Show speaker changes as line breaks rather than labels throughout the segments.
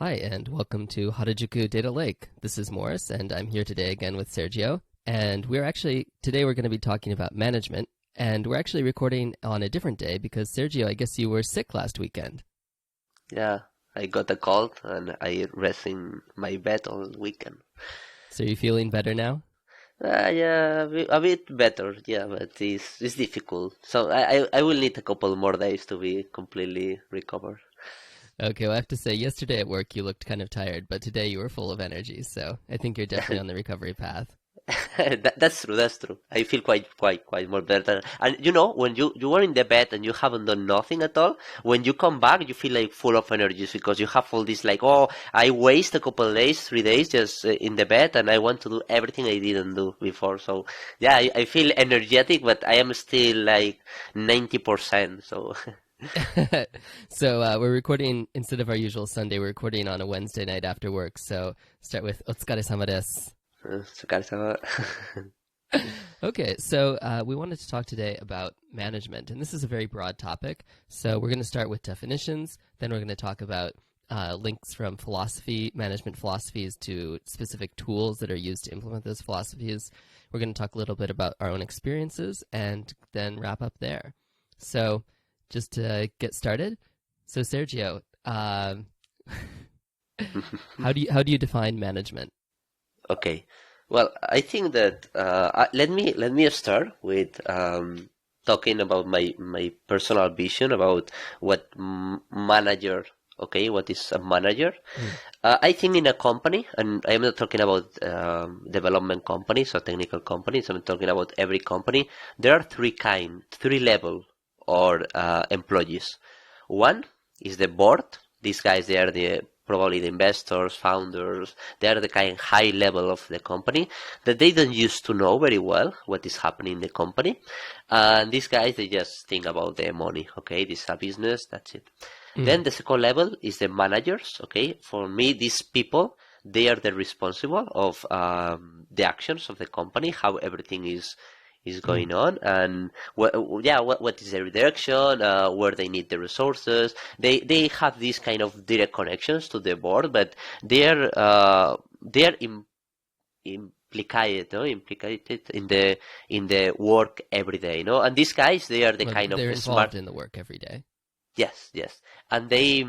Hi, and welcome to Harajuku Data Lake. This is Morris, and I'm here today again with Sergio. And today we're going to be talking about management, and we're actually recording on a different day because, Sergio, I guess you were sick last weekend.
Yeah, I got a cold and I rest in my bed all weekend.
So are you feeling better now?
Yeah, a bit better. Yeah, but it's difficult. So I will need a couple more days to be completely recovered.
Okay, well, I have to say, yesterday at work you looked kind of tired, but today you were full of energy, so I think you're definitely on the recovery path.
That's true. That's true. I feel quite more better. And when you are in the bed and you haven't done nothing at all, when you come back, you feel like full of energy because you have all this like, oh, I waste a couple of days, 3 days just in the bed, and I want to do everything I didn't do before. So yeah, I feel energetic, but I am still like 90%. So
So we're recording, instead of our usual Sunday, we're recording on a Wednesday night after work, so start with Otsukare-sama desu. Okay, so we wanted to talk today about management, and this is a very broad topic. So we're going to start with definitions, then we're going to talk about links from management philosophies to specific tools that are used to implement those philosophies. We're going to talk a little bit about our own experiences, and then wrap up there. So just to get started, so Sergio, how do you define management?
Okay. Well, I think that let me start with talking about my personal vision about what manager. Okay, what is a manager?
Mm.
I think in a company, and I'm not talking about development companies or technical companies. I'm talking about every company. There are three level or employees. One is the board. These guys, they are probably the investors, founders. They are the kind of high level of the company that they don't used to know very well what is happening in the company. And these guys, they just think about their money. Okay, this is a business. That's it.
Mm.
Then the second level is the managers. Okay, for me, these people, they are the responsible of the actions of the company, how everything is
Mm.
going on, and what is their direction, where they need the resources. They have these kind of direct connections to the board, but they're implicated, no? Implicated in the work every day, no? And these guys, they are the
Well,
kind of
they're
smart.
involved in the work every day.
Yes, yes, and they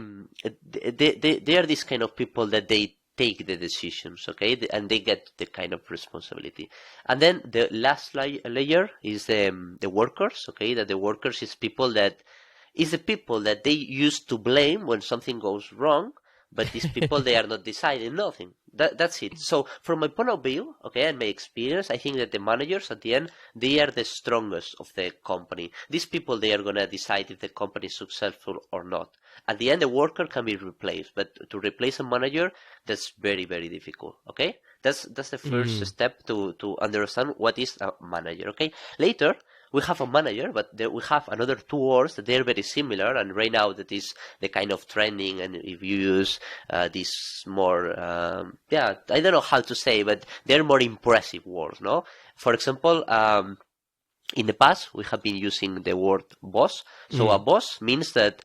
are these kind of people that they take the decisions, okay, and they get the kind of responsibility. And then the last layer is the workers, okay, that the workers is the people that they used to blame when something goes wrong, but these people, they are not deciding nothing. That's it. So from my point of view, okay, and my experience, I think that the managers at the end, they are the strongest of the company. These people, they are gonna decide if the company is successful or not. At the end, the worker can be replaced, but to replace a manager, that's very, very difficult. Okay, that's the first
Mm.
step to understand what is a manager. Okay, later we have a manager, but we have another two words that they're very similar, and right now that is the kind of trending. And if you use this more, I don't know how to say, but they're more impressive words, no? For example, in the past we have been using the word boss. So a
Mm.
boss means that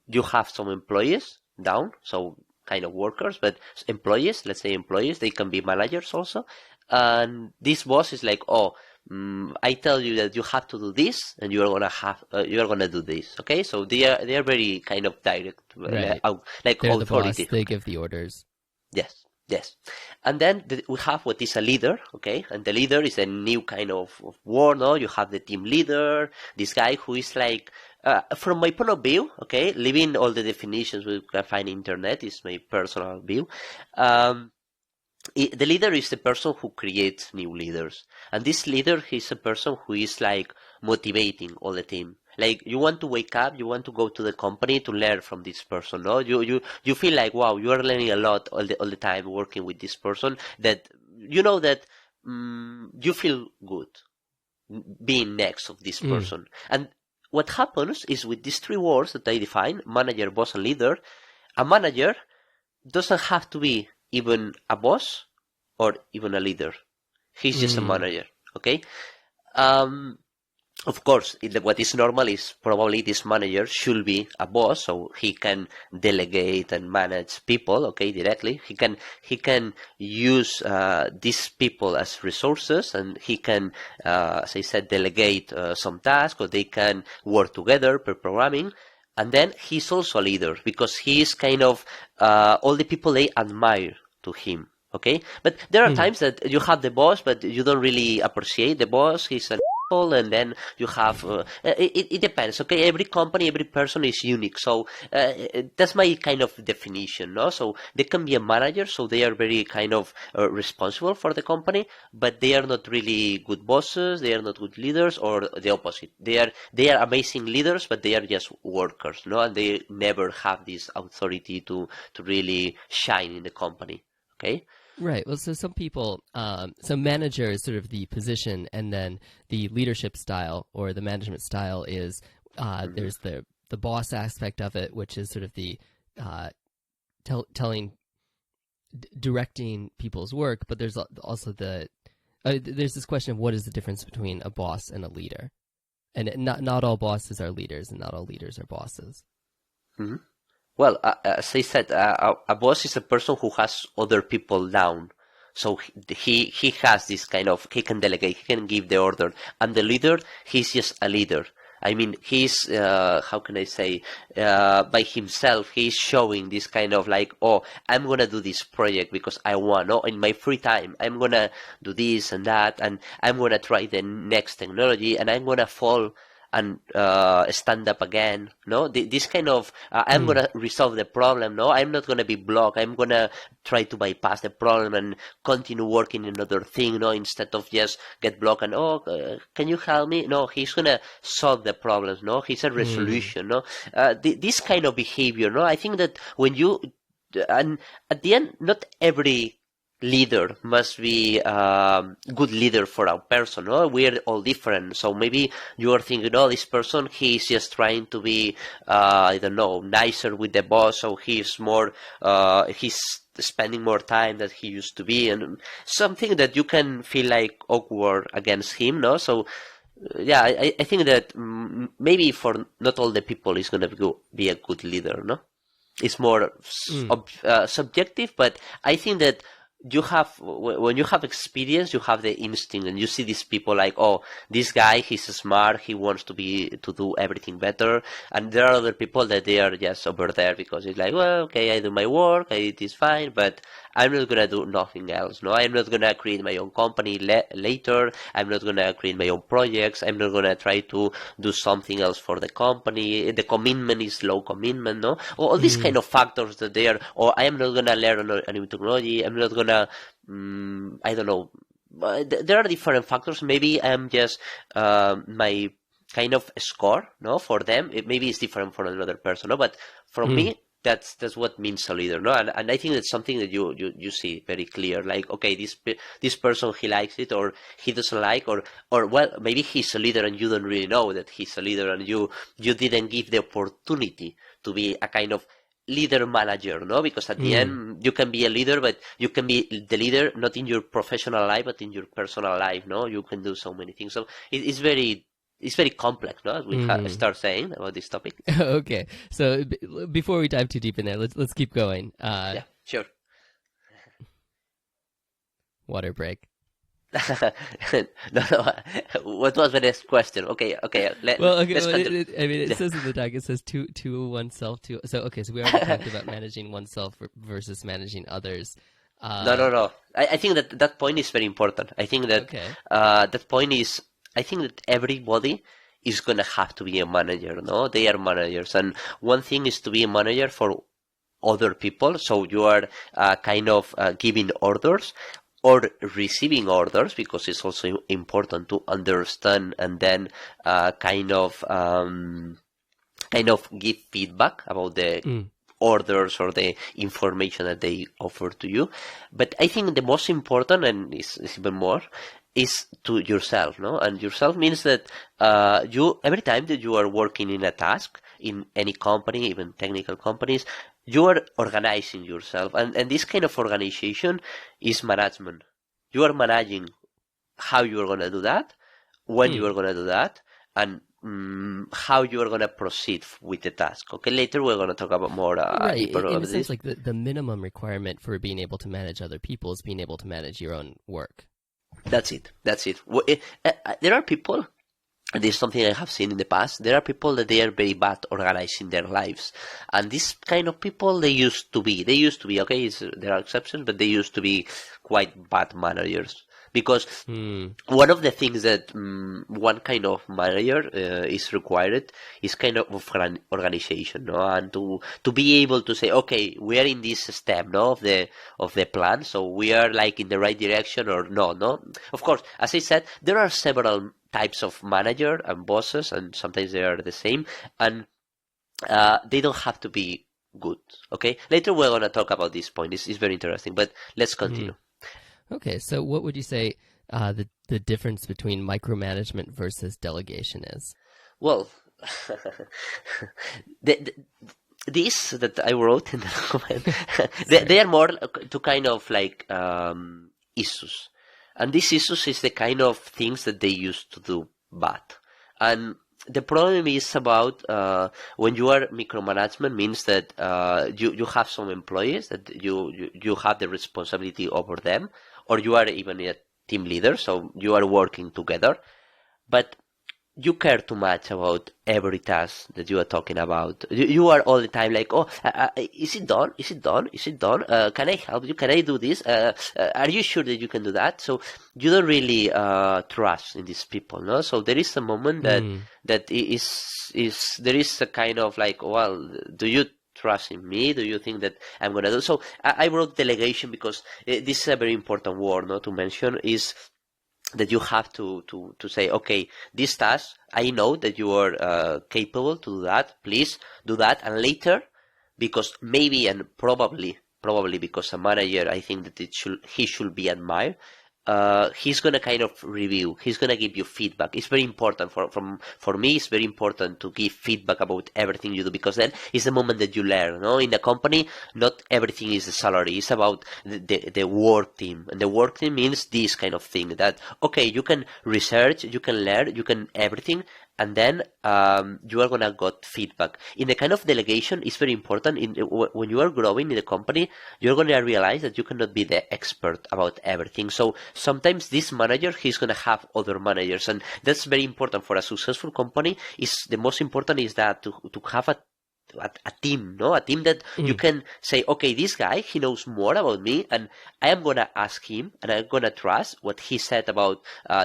you have some employees down, so kind of workers, but employees, let's say employees, they can be managers also. And this boss is like, oh, I tell you that you have to do this, and you are gonna do this. Okay, so they are very kind of direct,
Right.
like
They're the boss.
authority.
They
Okay,
give the orders.
yes, yes. And then we have what is a leader, okay? And the leader is a new kind of word, no? You have the team leader, this guy who is like, from my point of view, okay, leaving all the definitions we can find in internet is my personal view. Um, the leader is the person who creates new leaders, and this leader is a person who is like motivating all the team. Like, you want to wake up, you want to go to the company to learn from this person. No, you feel like, wow, you are learning a lot all the time working with this person. That you know that you feel good being next of this
Mm.
person. And what happens is, with these three words that I define, manager, boss, and leader, a manager doesn't have to be even a boss or even a leader. He's just a
Mm.
manager. Okay. Um, Of course, what is normal is probably this manager should be a boss, so he can delegate and manage people, okay, directly. He can use these people as resources, and he can, as I said, delegate some tasks, or they can work together per programming. And then he's also a leader because he is kind of all the people they admire to him. Okay, but there are times that you have the boss, but you don't really appreciate the boss. He's an and then you have it depends. Okay, every company, every person is unique, so that's my kind of definition. No, so they can be a manager, so they are very kind of responsible for the company, but they are not really good bosses. They are not good leaders, or the opposite. They are amazing leaders, but they are just workers. No, and they never have this authority to really shine in the company. Okay.
Right. Well, so some people, so manager is sort of the position, and then the leadership style or the management style is there's the boss aspect of it, which is sort of the directing people's work. But there's also there's this question of what is the difference between a boss and a leader, and not all bosses are leaders, and not all leaders are bosses.
Mm-hmm. Well, as I said, a boss is a person who has other people down. So he has this kind of, he can delegate, he can give the order. And the leader, he's just a leader. I mean, he's, how can I say, by himself, he's showing this kind of like, oh, I'm going to do this project because I want, oh, in my free time, I'm going to do this and that, and I'm going to try the next technology, and I'm going to fall and stand up again. No, this kind of I'm gonna resolve the problem. No, I'm not gonna be blocked. I'm gonna try to bypass the problem and continue working in another thing. No, instead of just get blocked and can you help me? No, he's gonna solve the problems. No, he's a resolution. No, this kind of behavior. No, I think that when you and at the end, not every leader must be good leader for a person. No? We're all different. So maybe you are thinking, oh, this person, he's just trying to be, I don't know, nicer with the boss. So he's more, he's spending more time than he used to be. And something that you can feel like awkward against him. No, so yeah, I think that maybe for not all the people is going to be a good leader. No, it's more subjective, but I think that you have, when you have experience, you have the instinct, and you see these people like, oh, this guy, he's smart, he wants to do everything better. And there are other people that they are just over there because it's like, well, okay, I do my work, it is fine, but I'm not gonna do nothing else. No, I'm not gonna create my own company later. I'm not gonna create my own projects. I'm not gonna try to do something else for the company. The commitment is low commitment. No, all these kind of factors that they are. Or I am not gonna learn a new technology. I'm not gonna. I don't know. There are different factors. Maybe I'm just my kind of score. No, for them, maybe it's different for another person. No, but for me, that's what means a leader, no? And I think that's something that you see very clear. Like, okay, this person, he likes it or he doesn't like, or well, maybe he's a leader and you don't really know that he's a leader, and you didn't give the opportunity to be a kind of leader manager, no? Because at the end, you can be a leader, but you can be the leader not in your professional life, but in your personal life, no? You can do so many things. So it's very complex, no? As we start saying about this topic.
Okay, so before we dive too deep in there, let's keep going.
Yeah, sure.
Water break.
No. What was the next question? Okay.
It says in the doc, it says to oneself. So we already talked about managing oneself versus managing others.
No. I think that point is very important. I think that that point is. I think that everybody is going to have to be a manager, no? They are managers. And one thing is to be a manager for other people. So you are kind of giving orders or receiving orders, because it's also important to understand and then kind of give feedback about the orders or the information that they offer to you. But I think the most important, and is even more, is to yourself, no? And yourself means that you, every time that you are working in a task in any company, even technical companies, you are organizing yourself, and this kind of organization is management. You are managing how you are going to do that, when you are going to do that, and how you are going to proceed with the task. Okay, later we're going to talk about more
Right.
deeper
In
of
a sense,
this.
like the minimum requirement for being able to manage other people is being able to manage your own work.
That's it. That's it. There are people, and this is something I have seen in the past. There are people that they are very bad organizing their lives, and this kind of people they used to be. Okay. There are exceptions, but they used to be quite bad managers because one of the things that one kind of manager is required is kind of organization, no, and to be able to say, okay, we are in this step, no, of the plan, so we are like in the right direction or no. Of course, as I said, there are several types of manager and bosses, and sometimes they are the same, and they don't have to be good. Okay, later we're gonna talk about this point. It's very interesting, but let's continue.
Okay, so what would you say the difference between micromanagement versus delegation is?
Well, the, these that I wrote in the document, they are more to kind of like issues, and these issues is the kind of things that they used to do bad, and the problem is about when you are micromanagement means that you have some employees that you have the responsibility over them, or you are even a team leader, so you are working together, but you care too much about every task that you are talking about. You are all the time like, oh, is it done? Is it done? Is it done? Can I help you? Can I do this? Are you sure that you can do that? So you don't really trust in these people, no? So there is a moment that is there is a kind of like, well, do you trust in me? Do you think that I'm gonna do? So I wrote delegation because this is a very important word, no, to mention is that you have to say, okay, this task, I know that you are capable to do that, please do that, and later, because maybe and probably because a manager, I think that he should be admired, he's gonna kind of review. He's gonna give you feedback. It's very important for me. It's very important to give feedback about everything you do because then it's the moment that you learn. No, in the company, not everything is the salary. It's about the work team, and the work team means this kind of thing. That okay, you can research, you can learn, you can everything. And then you are gonna get feedback. In the kind of delegation, it's very important. When you are growing in the company, you're gonna realize that you cannot be the expert about everything. So sometimes this manager, he's gonna have other managers, and that's very important for a successful company. Is the most important is that to have a team, no? A team that you can say, okay, this guy, he knows more about me, and I am gonna ask him, and I'm gonna trust what he said about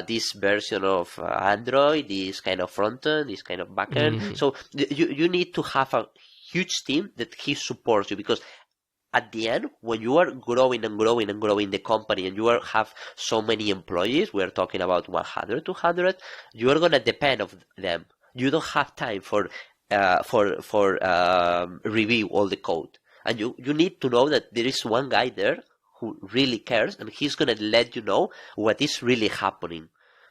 this version of Android, this kind of frontend, this kind of backend. So you need to have a huge team that he supports you because at the end, when you are growing and growing and growing the company and have so many employees, we're talking about 100, 200, you are gonna depend on them. You don't have time for review all the code, and you need to know that there is one guy there who really cares, and he's gonna let you know what is really happening.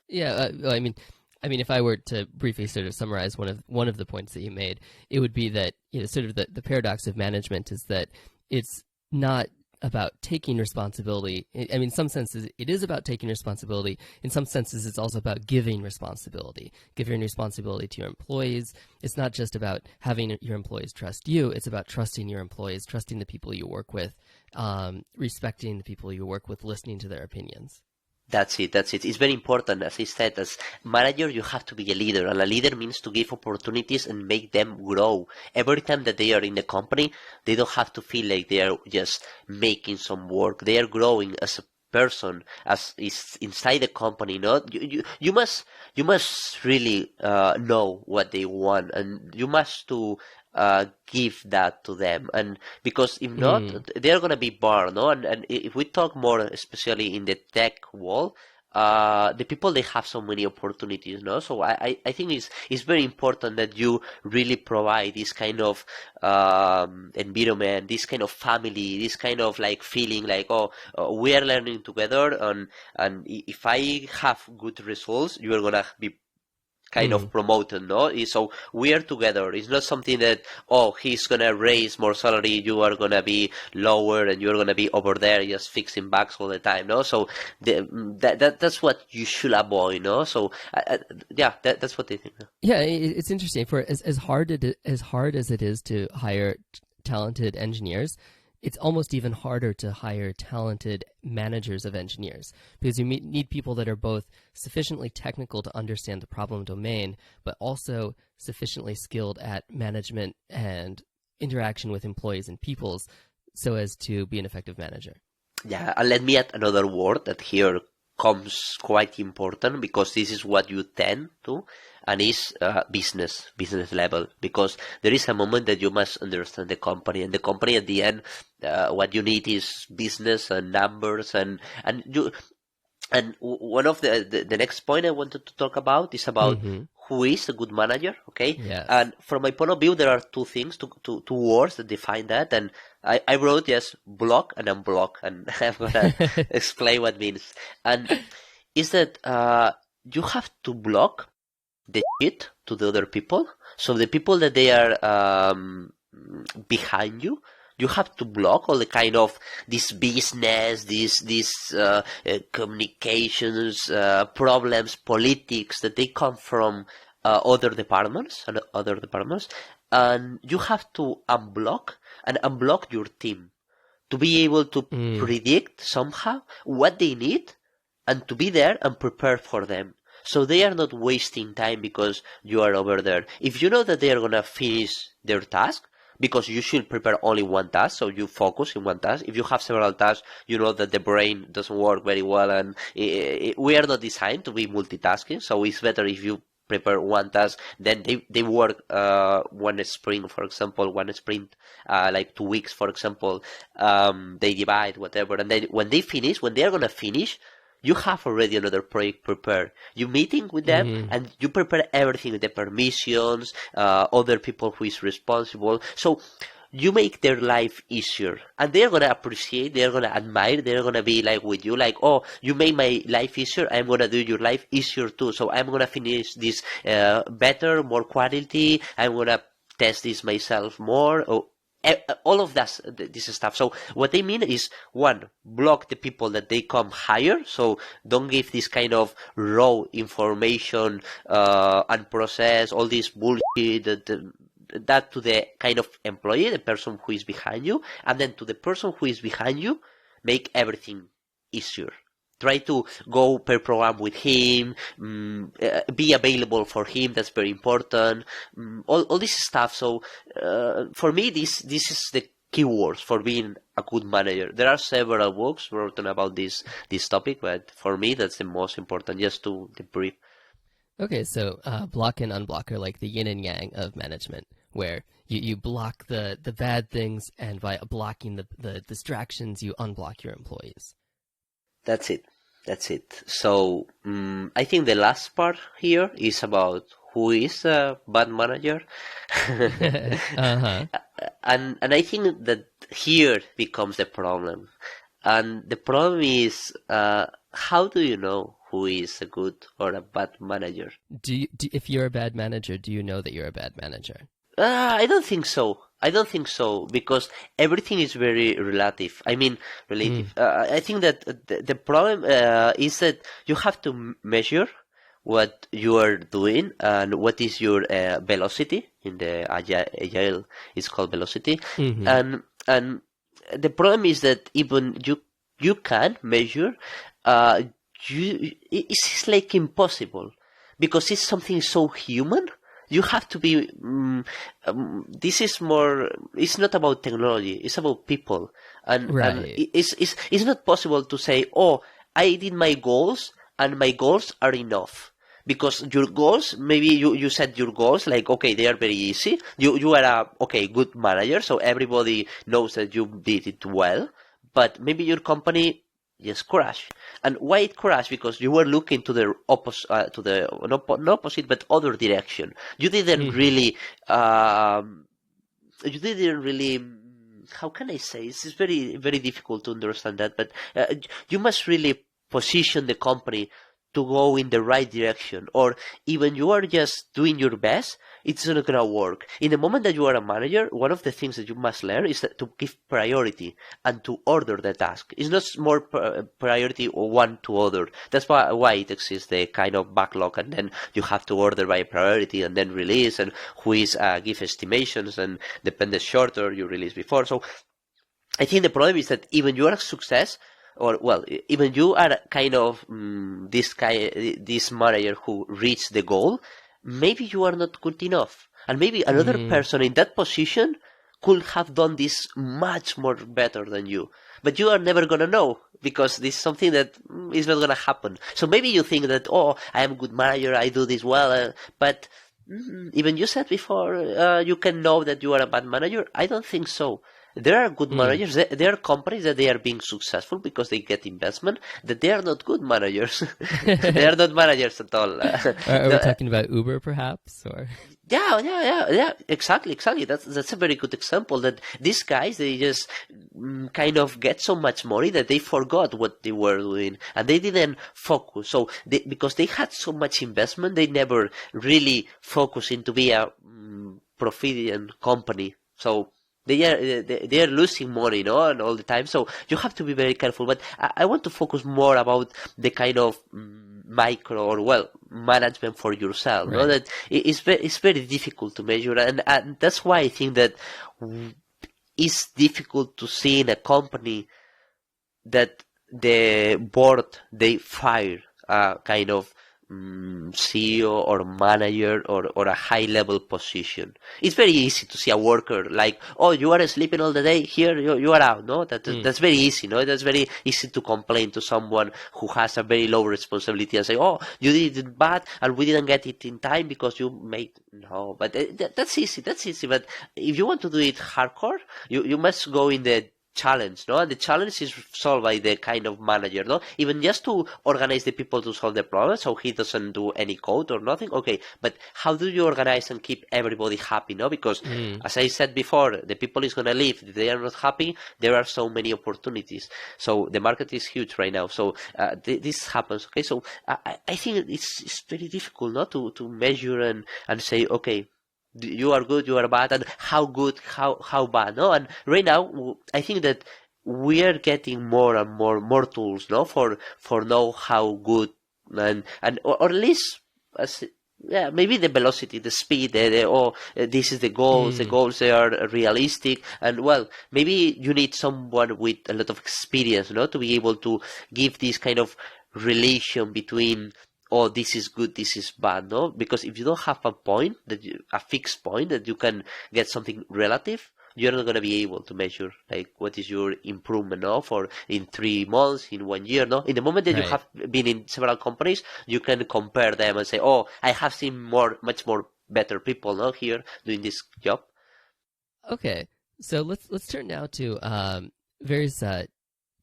Yeah, well, I mean, if I were to briefly sort of summarize one of the points that you made, it would be that sort of the paradox of management is that it's not about taking responsibility. I mean, in some senses, it is about taking responsibility. In some senses, it's also about giving responsibility to your employees. It's not just about having your employees trust you. It's about trusting your employees, trusting the people you work with, respecting the people you work with, listening to their opinions.
That's it. It's very important. As I said, as manager, you have to be a leader, and a leader means to give opportunities and make them grow. Every time that they are in the company, they don't have to feel like they are just making some work. They are growing as a person, as is inside the company. No, you must really know what they want, and you must to give that to them, and because if not, they're gonna be bored, no? And if we talk more, especially in the tech world, the people they have so many opportunities, no? So I think it's very important that you really provide this kind of environment, this kind of family, this kind of like feeling like we are learning together, and if I have good results, you are gonna be kind of promoted, no? So we are together. It's not something that, oh, he's gonna raise more salary, you are gonna be lower, and you're gonna be over there just fixing bugs all the time, no? So that's what you should avoid, no? So yeah, that's what they think.
Yeah, it's interesting. For as hard as it is to hire talented engineers, it's almost even harder to hire talented managers of engineers, because you need people that are both sufficiently technical to understand the problem domain, but also sufficiently skilled at management and interaction with employees and peoples so as to be an effective manager.
Yeah, and let me add another word that here comes quite important, because this is what you tend to, and is business level, because there is a moment that you must understand the company, and the company at the end, what you need is business and numbers, and one of the next point I wanted to talk about is about who is a good manager, okay?
Yes.
And from my point of view, there are two things, two words that define that, and I wrote just block and unblock, and I'm gonna explain what it means. And is that you have to block the shit to the other people, so the people that they are behind you. You have to block all the kind of this business, this communications problems, politics that they come from other departments, and you have to unblock your team to be able to predict somehow what they need, and to be there and prepare for them. So they are not wasting time because you are over there. If you know that they are gonna finish their task, because you should prepare only one task, so you focus in one task. If you have several tasks, you know that the brain doesn't work very well, and we are not designed to be multitasking, so it's better if you prepare one task, then they work one sprint, for example, like 2 weeks, for example, they divide, whatever, and then when they are gonna finish, you have already another project prepared. You meeting with them and you prepare everything, the permissions, other people who is responsible. So you make their life easier, and they're gonna appreciate, they're gonna admire, they're gonna be like with you, like, oh, you made my life easier, I'm gonna do your life easier too. So I'm gonna finish this better, more quality. I'm gonna test this myself more. All of that, this stuff. So what they mean is, one, block the people that they come higher. So don't give this kind of raw information and process all this bullshit that to the kind of employee, the person who is behind you, and then to the person who is behind you, make everything easier. Try to go per program with him, be available for him, that's very important, all this stuff. So for me, this is the keywords for being a good manager. There are several books written about this topic, but for me, that's the most important, just to debrief.
Okay, so block and unblock are like the yin and yang of management, where you block the bad things, and by blocking the distractions, you unblock your employees.
That's it. So I think the last part here is about who is a bad manager. And I think that here becomes the problem. And the problem is, how do you know who is a good or a bad manager?
If you're a bad manager, do you know that you're a bad manager?
I don't think so, because everything is very relative. I mean, relative. I think that the problem is that you have to measure what you are doing and what is your velocity. In the agile, it's called velocity. And the problem is that even you can measure, it's like impossible, because it's something so human. You have to be, this is more, it's not about technology, it's about people. And it's not possible to say, oh, I did my goals and my goals are enough. Because your goals, maybe you set your goals like, okay, they are very easy. You are a good manager, so everybody knows that you did it well. But maybe your company just crash. And why it crashed? Because you were looking to the opposite, not opposite, but other direction. You didn't really, how can I say? It's very, very difficult to understand that, but you must really position the company to go in the right direction, or even you are just doing your best, it's not gonna work. In the moment that you are a manager, one of the things that you must learn is that to give priority and to order the task. It's not more priority or one to other. That's why it exists, the kind of backlog, and then you have to order by priority and then release, and who is give estimations, and depend the shorter you release before. So I think the problem is that even you are a success, or well, even you are kind of this manager who reached the goal, maybe you are not good enough, and maybe another person in that position could have done this much more better than you, but you are never gonna know because this is something that is not gonna happen. So maybe you think that, oh, I am a good manager, I do this well, but even you said before, you can know that you are a bad manager. I don't think so. There are good managers. There are companies that they are being successful because they get investment. That they are not good managers. They are not managers at all.
Are we talking about Uber, perhaps, or?
Yeah. Exactly. That's a very good example. That these guys, they just kind of get so much money that they forgot what they were doing and they didn't focus. So because they had so much investment, they never really focused into be a proficient company. So they are losing money, and all the time. So you have to be very careful. But I want to focus more about the kind of micro or management for yourself.
Right.
That it's very difficult to measure, and that's why I think that it's difficult to see in a company that the board they fire a kind of CEO or manager or a high level position. It's very easy to see a worker like, oh, you are sleeping all the day, here you are out. No, that's very easy. No, that's very easy to complain to someone who has a very low responsibility and say, oh, you did it bad and we didn't get it in time because you made no. But that's easy. But if you want to do it hardcore, you must go in the challenge, no? And the challenge is solved by the kind of manager, no? Even just to organize the people to solve the problem, so he doesn't do any code or nothing. Okay, but how do you organize and keep everybody happy, no? Because as I said before, the people is gonna leave. If they are not happy, there are so many opportunities. So the market is huge right now. So this happens. Okay, so I think it's very difficult, no, to measure and say, okay, you are good, you are bad, and how good, how bad, no? And right now, I think that we are getting more and more tools, no, for know how good and or at least maybe the velocity, the speed, this is the goals. The goals they are realistic, and maybe you need someone with a lot of experience, no, to be able to give this kind of relation between, oh, this is good, this is bad, no? Because if you don't have a fixed point that you can get something relative, you're not going to be able to measure like what is your improvement, no? For in 3 months, in 1 year, no? In the moment that you have been in several companies, you can compare them and say, oh, I have seen much more better people, no, here doing this job.
Okay, so let's turn now to various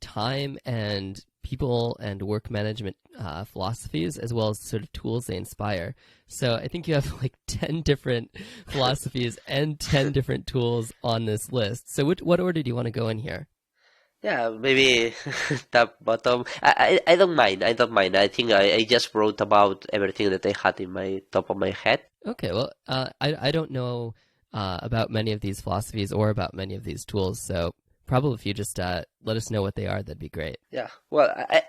time and people and work management philosophies, as well as sort of tools they inspire. So I think you have like 10 different philosophies and 10 different tools on this list. So what order do you want to go in here?
Yeah, maybe top, bottom. I don't mind. I think I just wrote about everything that I had in my top of my head.
Okay, well, I don't know about many of these philosophies or about many of these tools, so probably if you just let us know what they are, that'd be great.
Yeah,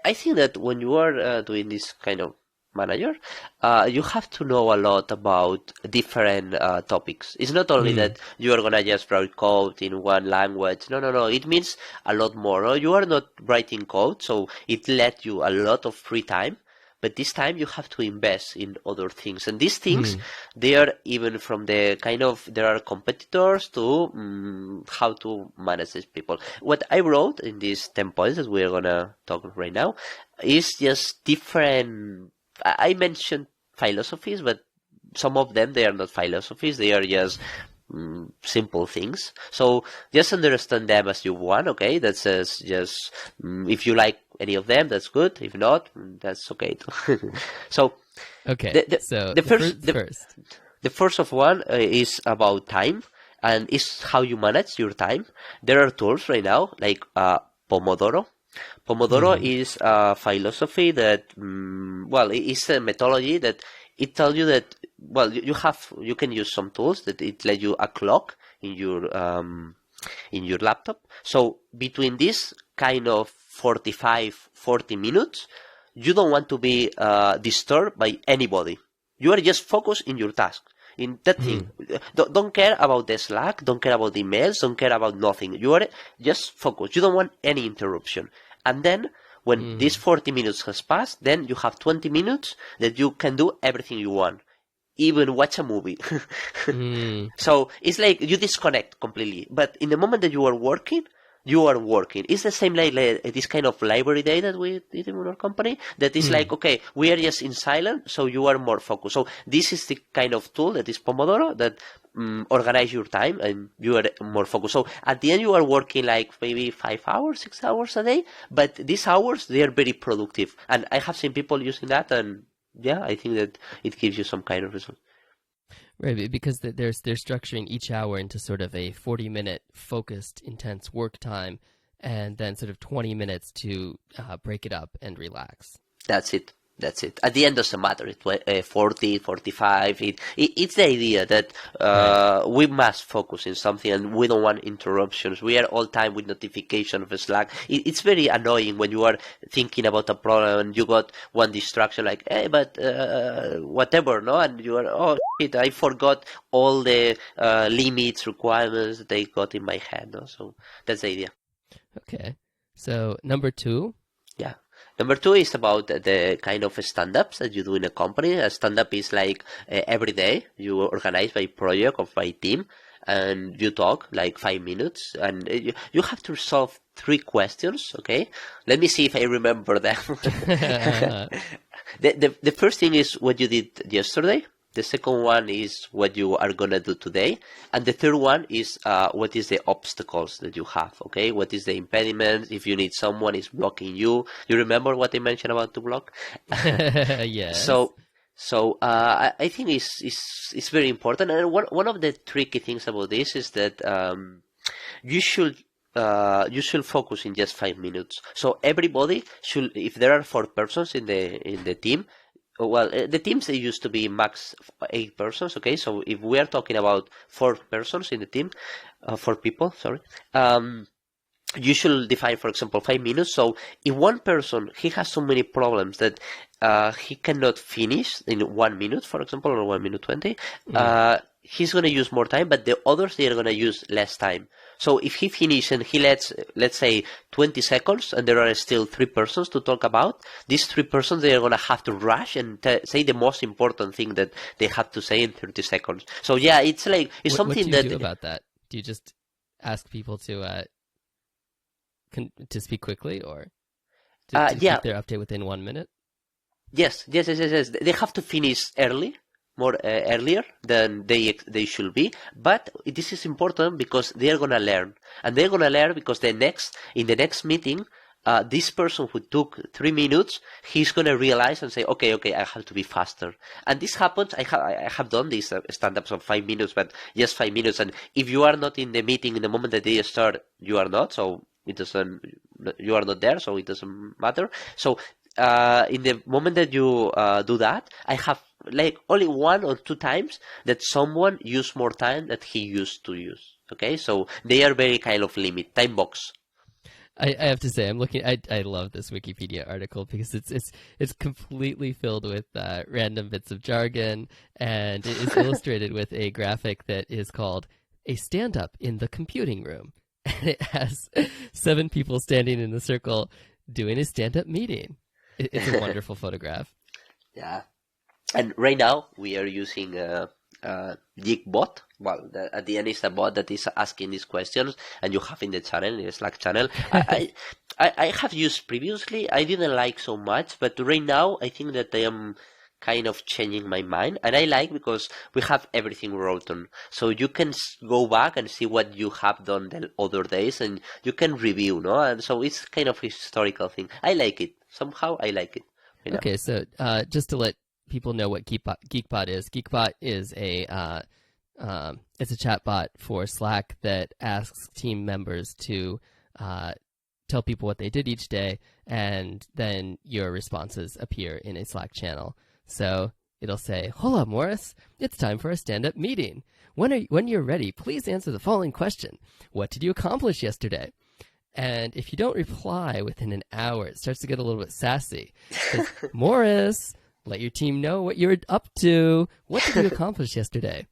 I think that when you are doing this kind of manager, you have to know a lot about different topics. It's not only that you are gonna just write code in one language. No. It means a lot more. No? You are not writing code, so it lets you a lot of free time. But this time you have to invest in other things. And these things, they are even from the kind of, there are competitors to how to manage these people. What I wrote in these 10 points that we're going to talk right now is just different. I mentioned philosophies, but some of them, they are not philosophies. They are just simple things. So just understand them as you want, okay? That says just if you like any of them, that's good. If not, that's okay. So
okay.
The first of one is about time, and is how you manage your time. There are tools right now like Pomodoro. Pomodoro is a philosophy that, well, it's a methodology that it tells you that, well, you can use some tools that it let you a clock in your laptop. So between this kind of 45, 40 minutes, you don't want to be disturbed by anybody. You are just focused in your task, in that thing. Don't care about the Slack, don't care about the emails, don't care about nothing. You are just focused. You don't want any interruption. And then when these 40 minutes has passed, then you have 20 minutes that you can do everything you want. Even watch a movie. So it's like you disconnect completely. But in the moment that you are working, you are working. It's the same like this kind of library day that we did in our company. That is like, okay, we are just in silence, so you are more focused. So this is the kind of tool that is Pomodoro that organize your time and you are more focused. So at the end, you are working like maybe 5 hours, 6 hours a day. But these hours, they are very productive. And I have seen people using that, and yeah, I think that it gives you some kind of result.
Right, because they're structuring each hour into sort of a 40-minute focused, intense work time, and then sort of 20 minutes to break it up and relax.
That's it. At the end, doesn't matter. It's 40, 45. It's the idea that we must focus in something and we don't want interruptions. We are all time with notification of Slack. It's very annoying when you are thinking about a problem and you got one distraction like, hey, but whatever, no? And you are, oh, shit, I forgot all the limits, requirements that I got in my head, no? So that's the idea.
Okay. So number 2?
Yeah. Number 2 is about the kind of stand-ups that you do in a company. A stand-up is like every day you organize by project or by team and you talk like 5 minutes and you have to resolve 3 questions, okay? Let me see if I remember them. The first thing is what you did yesterday. The second one is what you are going to do today. And the third one is what is the obstacles that you have, okay? What is the impediment? If you need someone is blocking you. You remember what I mentioned about the block?
Yes.
So I think it's very important. And one of the tricky things about this is that you should focus in just 5 minutes. So everybody should, if there are 4 persons in the team, well, the teams, they used to be max 8 persons, okay? So if we are talking about 4 persons in the team, 4 people, sorry, you should define, for example, 5 minutes. So if one person, he has so many problems that he cannot finish in 1 minute, for example, or 1 minute 20, he's going to use more time, but the others, they are going to use less time. So if he finishes and he lets, let's say, 20 seconds, and there are still 3 persons to talk about, these 3 persons, they are going to have to rush and say the most important thing that they have to say in 30 seconds. So yeah, it's like, it's something
that... What do you do about that? Do you just ask people to speak quickly, or to keep their update within 1 minute?
Yes. They have to finish earlier than they should be, but this is important because they are gonna learn, and they're gonna learn because in the next meeting, this person who took 3 minutes, he's gonna realize and say, okay, I have to be faster. And this happens. I have done these stand-ups of 5 minutes, but just 5 minutes. And if you are not in the meeting in the moment that they start, you are not. So you are not there. So it doesn't matter. So in the moment that you do that, I have like only 1 or 2 times that someone used more time that he used to use. Okay, so they are very kind of limit time box.
I have to say, I'm looking. I love this Wikipedia article because it's completely filled with random bits of jargon, and it is illustrated with a graphic that is called "A Stand-Up in the Computing Room," and it has 7 people standing in a circle doing a stand-up meeting. It's a wonderful photograph.
Yeah, and right now we are using Geekbot. Well, at the end is a bot that is asking these questions, and you have in the channel, in the Slack channel. I have used previously. I didn't like so much, but right now I think that I am kind of changing my mind, and I like because we have everything written, so you can go back and see what you have done the other days, and you can review, no? And so it's kind of a historical thing. I like it. Somehow I like it. You know?
Okay, so just to let people know what Geekbot is. Geekbot is it's a chatbot for Slack that asks team members to tell people what they did each day, and then your responses appear in a Slack channel. So it'll say, "Hola, Morris. It's time for a stand-up meeting. When you're ready, please answer the following question. What did you accomplish yesterday?" And if you don't reply within an hour, it starts to get a little bit sassy. It says, "Morris, let your team know what you're up to. What did you accomplish yesterday?"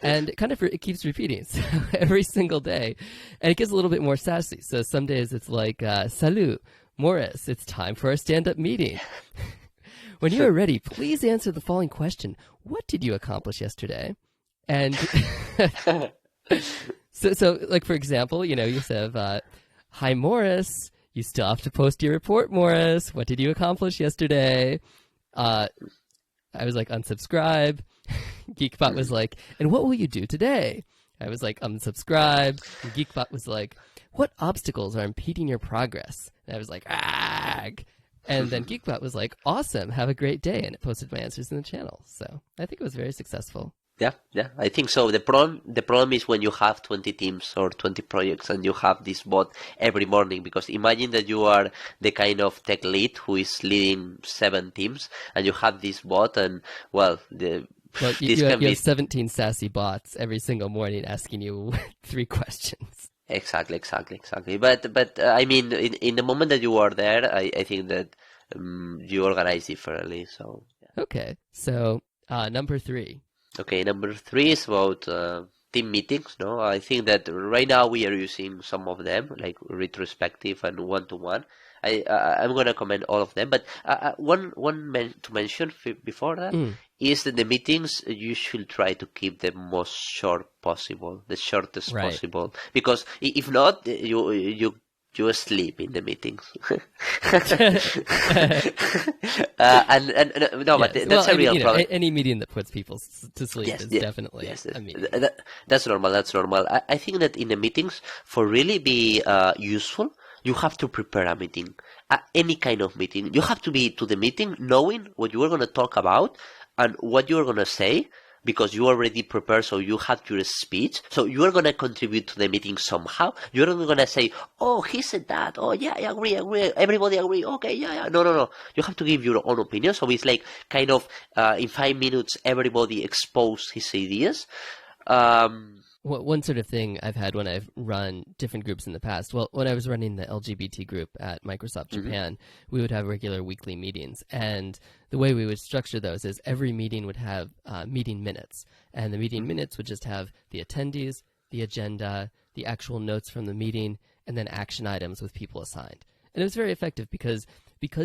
And it keeps repeating so every single day. And it gets a little bit more sassy. So some days it's like, "Salut, Morris, it's time for a stand-up meeting. When you are ready, please answer the following question. What did you accomplish yesterday?" And so like, for example, you have, "Hi, Morris, you still have to post your report, Morris. What did you accomplish yesterday?" I was like, "Unsubscribe." Geekbot was like, "And what will you do today?" I was like, "Unsubscribe." And Geekbot was like, "What obstacles are impeding your progress?" And I was like, "Ag." And then Geekbot was like, "Awesome, have a great day." And it posted my answers in the channel. So I think it was very successful.
Yeah, I think so. The problem is when you have 20 teams or 20 projects and you have this bot every morning, because imagine that you are the kind of tech lead who is leading 7 teams and you have this bot and, well,
you have 17 sassy bots every single morning asking you 3 questions.
Exactly. But I mean, in the moment that you are there, I think that you organize differently. So yeah.
Okay, so number 3.
Okay, number 3 is about team meetings. No, I think that right now we are using some of them, like retrospective and one-to-one. I'm gonna comment all of them, but one to mention before that is that the meetings you should try to keep the most short possible, the shortest possible, because if not, you sleep in the meetings. No, but that's a real problem.
Any meeting that puts people to sleep is definitely a meeting.
That's normal. I think that in the meetings, for really be useful, you have to prepare a meeting. Any kind of meeting. You have to be to the meeting knowing what you are going to talk about and what you are going to say, because you already prepared, so you have your speech. So you are going to contribute to the meeting somehow. You're not going to say, "Oh, he said that. Oh, yeah, I agree. Everybody agree. Okay, yeah. No. You have to give your own opinion. So it's like kind of in 5 minutes, everybody expose his ideas.
One sort of thing I've had when I've run different groups in the past, well, when I was running the LGBT group at Microsoft Japan, we would have regular weekly meetings. And the way we would structure those is every meeting would have meeting minutes. And the meeting minutes would just have the attendees, the agenda, the actual notes from the meeting, and then action items with people assigned. And it was very effective because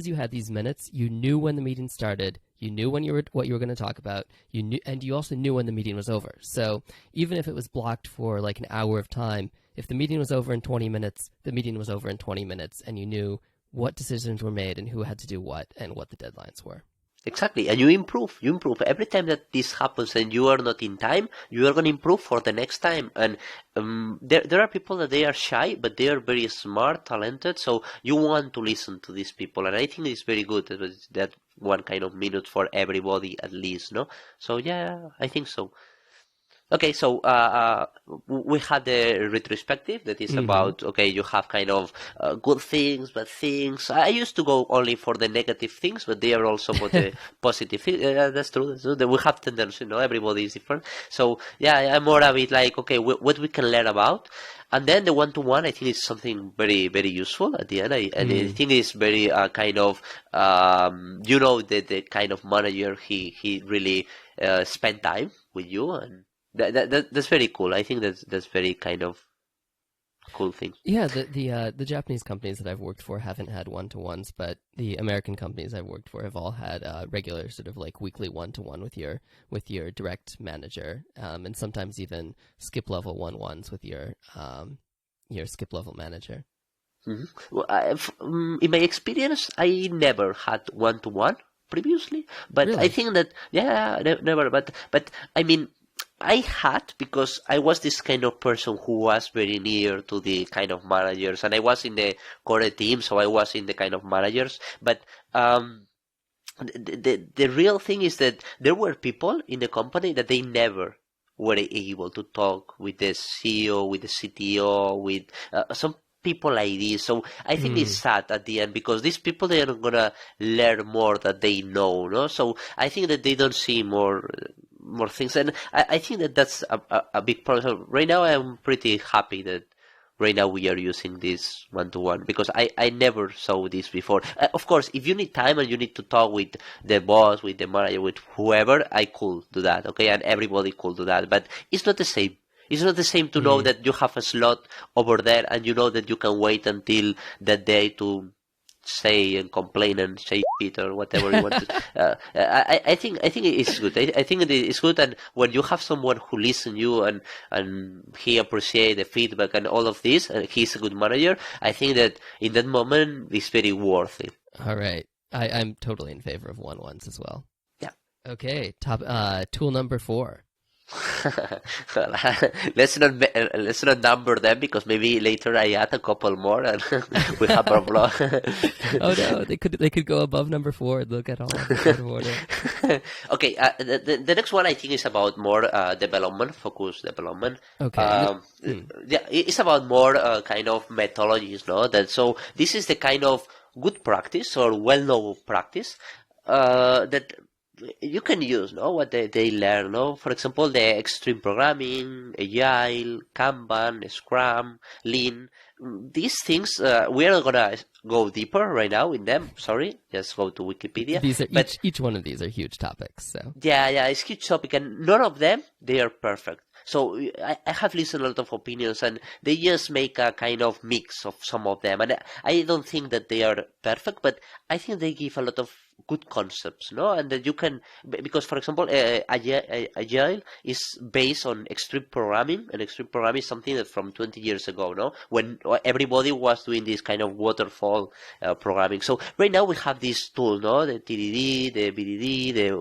you had these minutes, you knew when the meeting started, you knew what you were going to talk about, and you also knew when the meeting was over. So even if it was blocked for like an hour of time, if the meeting was over in 20 minutes, the meeting was over in 20 minutes, and you knew what decisions were made and who had to do what and what the deadlines were.
Exactly, and you improve. Every time that this happens and you are not in time, you are going to improve for the next time. And there are people that they are shy, but they are very smart, talented. So you want to listen to these people, and I think it's very good that one kind of minute for everybody at least, no? So yeah, I think so. Okay, so we had the retrospective that is about, okay, you have kind of good things, bad things. I used to go only for the negative things, but they are also for the positive things. That's true. We have tendency, everybody is different. So yeah, I'm more a bit like, okay, what we can learn about. And then the one-to-one, I think is something very, very useful at the end. I think it's very kind of, the kind of manager, he really spent time with you, and that's very cool. I think that's very kind of cool thing.
Yeah, the Japanese companies that I've worked for haven't had one-to-ones, but the American companies I've worked for have all had regular sort of like weekly one-to-one with your direct manager, and sometimes even skip level 1-1s with your skip level manager.
Well, in my experience, I never had one-to-one previously, but
really?
I think that never. But I mean, I had, because I was this kind of person who was very near to the kind of managers, and I was in the core team, so I was in the kind of managers. But the real thing is that there were people in the company that they never were able to talk with the CEO, with the CTO, with some people like this. So I think it's sad at the end because these people, they are gonna learn more that they know, no? So I think that they don't see more things, and I think that that's a big problem. So right now, I'm pretty happy that right now we are using this one-to-one because I never saw this before. Of course, if you need time and you need to talk with the boss, with the manager, with whoever, I could do that, okay? And everybody could do that, but it's not the same. It's not the same to know that you have a slot over there and you know that you can wait until that day to say and complain and say shit or whatever you want to. I think it's good. I think it's good, and when you have someone who listens you and he appreciate the feedback and all of this, and he's a good manager, I think that in that moment it's very worth it.
All right. I'm totally in favor of one-ones as well.
Yeah.
Okay. Tool number 4.
let's not number them because maybe later I add a couple more and we have a blog.
Oh no, they could go above number 4 and look at all out of order.
Okay, the next one I think is about more development, focused development.
Okay.
Yeah, it's about more kind of methodologies, no? So this is the kind of good practice or well-known practice that you can use, no? What they learn, no? For example, the extreme programming, agile, Kanban, Scrum, Lean. These things we are not gonna go deeper right now in them. Sorry, just go to Wikipedia.
These are each one of these are huge topics. So
yeah, it's a huge topic, and none of them they are perfect. So I have listened a lot of opinions, and they just make a kind of mix of some of them, and I don't think that they are perfect, but I think they give a lot of good concepts, no? And that you can, because for example, Agile is based on extreme programming, and extreme programming is something that from 20 years ago, no? When everybody was doing this kind of waterfall programming. So right now we have this tool, no? The TDD, the BDD,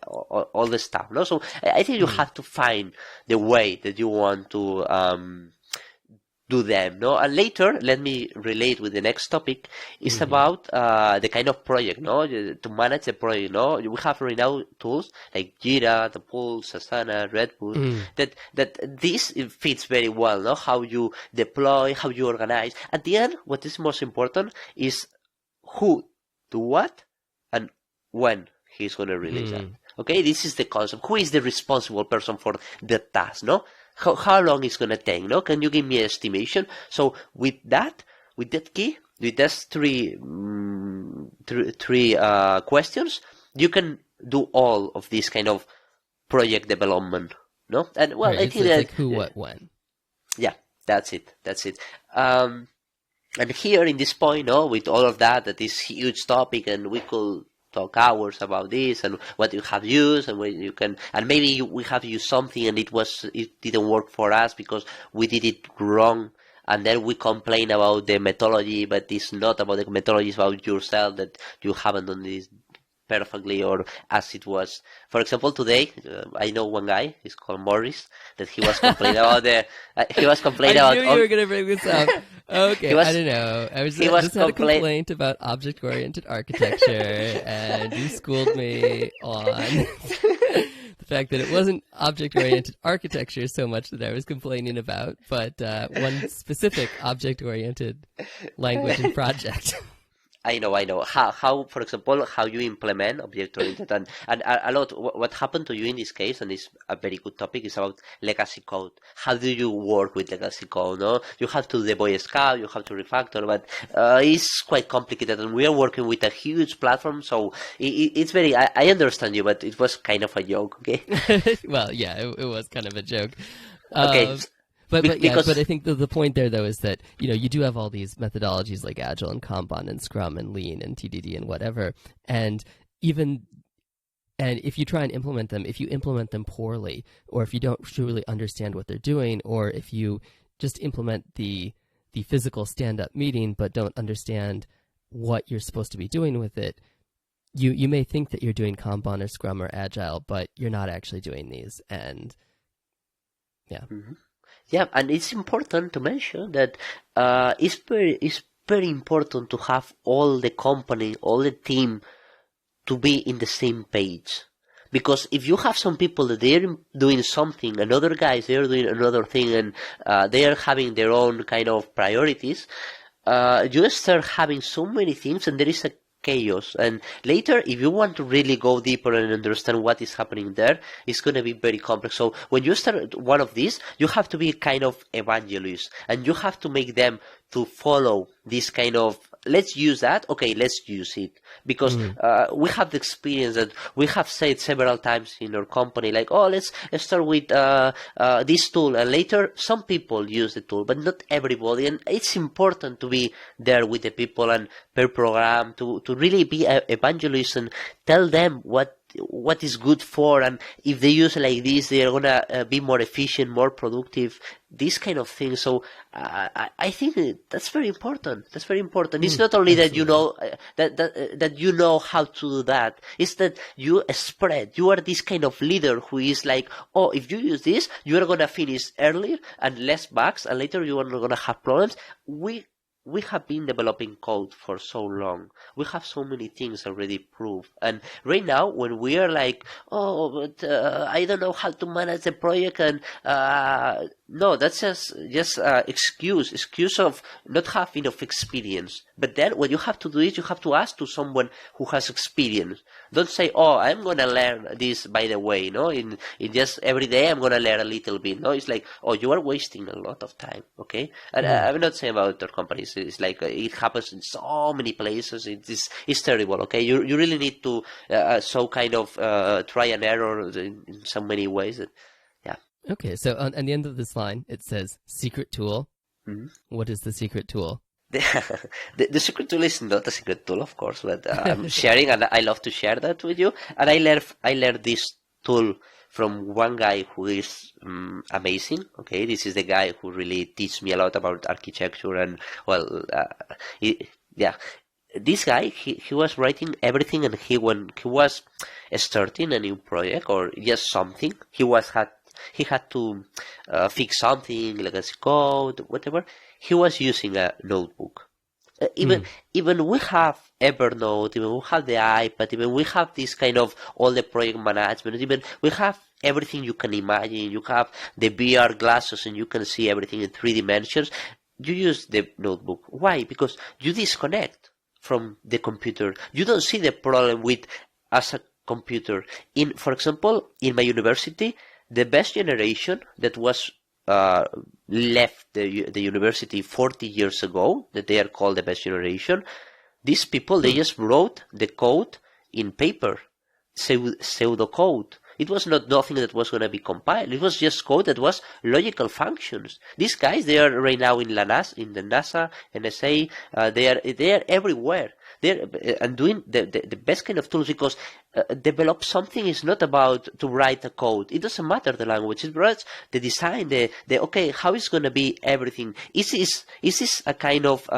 all the stuff, no? So I think you have to find the way that you want to do them, no? And later, let me relate with the next topic. It's about the kind of project, no? To manage the project, no? We have right now tools like Jira, the Pulse, Asana, Red Bull. That this fits very well, no? How you deploy, how you organize. At the end, what is most important is who do what and when he's going to release that. Okay, this is the concept. Who is the responsible person for the task, no? How long it's going to take, no? Can you give me an estimation? So with that key, with those three questions, you can do all of this kind of project development, no? And well,
right,
I think that
like who, what, when.
Yeah, that's it. And here in this point, no, with all of that is huge topic, and we could talk hours about this and what you have used and when you can, and maybe we have used something and it didn't work for us because we did it wrong, and then we complain about the methodology, but it's not about the methodology, it's about yourself that you haven't done this perfectly or as it was. For example, today I know one guy, he's called Morris, that he was complaining about
I knew you were going to bring this up. Okay, I don't know. I just had a complaint about object-oriented architecture, and you schooled me on the fact that it wasn't object-oriented architecture so much that I was complaining about, but one specific object-oriented language and project.
I know. How, for example, how you implement object-oriented and a lot. What happened to you in this case, and it's a very good topic, is about legacy code. How do you work with legacy code? No, you have to deploy Scout, you have to refactor, but it's quite complicated, and we are working with a huge platform, so it's very. I understand you, but it was kind of a joke. Okay.
Well, yeah, it was kind of a joke.
Okay.
But I think the point there, though, is that, you do have all these methodologies like Agile and Kanban and Scrum and Lean and TDD and whatever. And if you try and implement them, if you implement them poorly, or if you don't truly understand what they're doing, or if you just implement the physical stand-up meeting but don't understand what you're supposed to be doing with it, you may think that you're doing Kanban or Scrum or Agile, but you're not actually doing these. And yeah.
Mm-hmm. Yeah, and it's important to mention that it's very important to have all the company, all the team to be in the same page. Because if you have some people that they're doing something, and other guys they're doing another thing, and they are having their own kind of priorities, you start having so many things, and there is a chaos. And later, if you want to really go deeper and understand what is happening there, it's going to be very complex. So when you start one of these, you have to be kind of evangelist, and you have to make them to follow this kind of, let's use that, okay, let's use it. Because we have the experience that we have said several times in our company, like, oh, let's start with this tool, and later some people use the tool, but not everybody. And it's important to be there with the people and per program to really be an evangelist and tell them what is good for, and if they use it like this, they are gonna be more efficient, more productive, these kind of things. So I think that's very important. That's very important. It's not only that you know that you know how to do that. It's that you spread. You are this kind of leader who is like, oh, if you use this, you are gonna finish earlier and less bugs, and later you are not gonna have problems. We have been developing code for so long. We have so many things already proved. And right now, when we are like, oh, but I don't know how to manage the project, and no, that's just excuse of not having enough experience. But then what you have to do is you have to ask to someone who has experience. Don't say, oh, I'm gonna learn this by the way, no? In just every day I'm gonna learn a little bit. No, it's like, oh, you are wasting a lot of time, okay? And I'm not saying about other companies. It's like it happens in so many places. It's terrible, okay? You really need to so kind of try and error in so many ways. Yeah.
Okay, so on the end of this line, it says secret tool.
Mm-hmm.
What is the secret tool?
The secret tool is not a secret tool, of course, but I'm sharing, and I love to share that with you. And I learned this tool from one guy who is amazing. Okay, this is the guy who really teaches me a lot about architecture, and well, yeah. This guy, he was writing everything, and when he was starting a new project or just something, he had to fix something, legacy code, whatever. He was using a notebook. Even we have Evernote, even we have the iPad, even we have this kind of all the project management, even we have everything you can imagine. You have the VR glasses and you can see everything in 3 dimensions. You use the notebook. Why? Because you disconnect from the computer. You don't see the problem with as a computer. For example, in my university, the best generation that was left the university 40 years ago, that they are called the best generation, these people, they just wrote the code in paper, pseudo code. It was not nothing that was going to be compiled. It was just code that was logical functions. These guys, they are right now in the NASA, NSA. They are everywhere. They're and doing the best kind of tools, because develop something is not about to write a code. It doesn't matter the language. It's about the design. The okay, how is going to be everything? Is this a kind of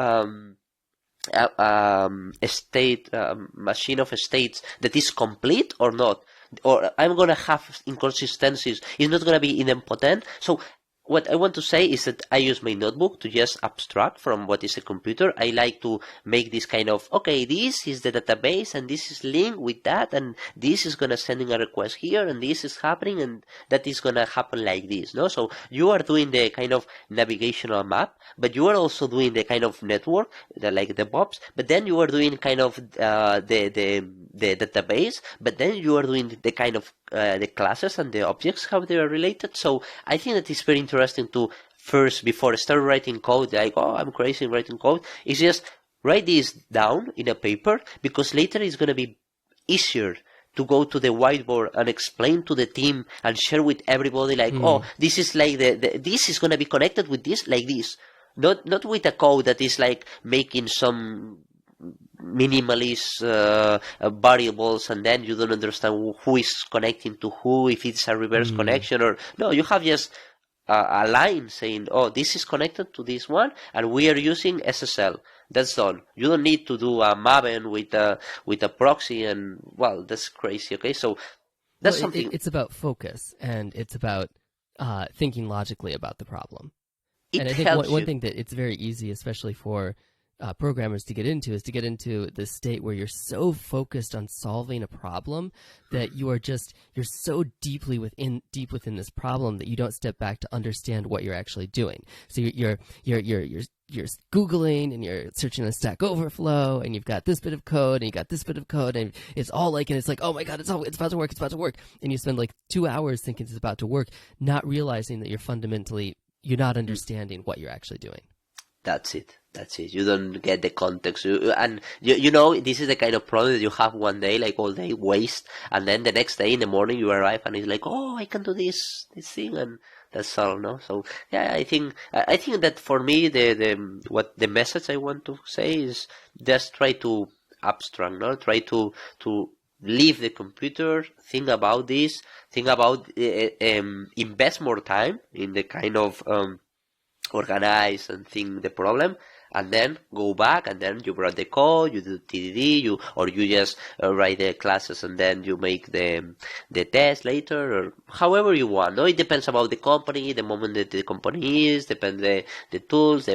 machine of states that is complete or not? Or I'm going to have inconsistencies. It's not going to be idempotent. So what I want to say is that I use my notebook to just abstract from what is a computer. I like to make this kind of, okay, this is the database and this is linked with that, and this is going to sending a request here, and this is happening, and that is going to happen like this, no? So you are doing the kind of navigational map, but you are also doing the kind of network, like the DevOps, but then you are doing kind of the database, but then you are doing the kind of the classes and the objects, how they are related. So I think that it's very interesting to first, before I start writing code, like, oh, I'm crazy writing code, is just write this down in a paper, because later it's going to be easier to go to the whiteboard and explain to the team and share with everybody, like, oh, this is like this is going to be connected with this, like this. Not with a code that is like making some minimalist variables, and then you don't understand who is connecting to who, if it's a reverse connection or no. You have just a line saying, oh, this is connected to this one, and we are using SSL. That's done. You don't need to do a Maven with a proxy, and well, that's crazy. Okay, so that's something.
It's about focus, and it's about thinking logically about the problem. And I think one thing that it's very easy, especially for programmers to get into is to get into this state where you're so focused on solving a problem that you're so deep within this problem that you don't step back to understand what you're actually doing. So you're Googling and you're searching on Stack Overflow and you've got this bit of code and you got this bit of code and it's like, oh my God, it's about to work. And you spend like 2 hours thinking it's about to work, not realizing that you're not understanding what you're actually doing.
That's it. You don't get the context. You know, this is the kind of problem that you have one day, like all day waste. And then the next day in the morning you arrive and it's like, oh, I can do this thing. And that's all, no? So, yeah, I think that for me, the message I want to say is just try to abstract, no? Try to leave the computer, think about this, invest more time in the kind of, organize and think the problem, and then go back, and then you write the code, you do TDD, you just write the classes, and then you make the test later, or however you want. No, it depends about the company, the moment that the company is, depends the tools,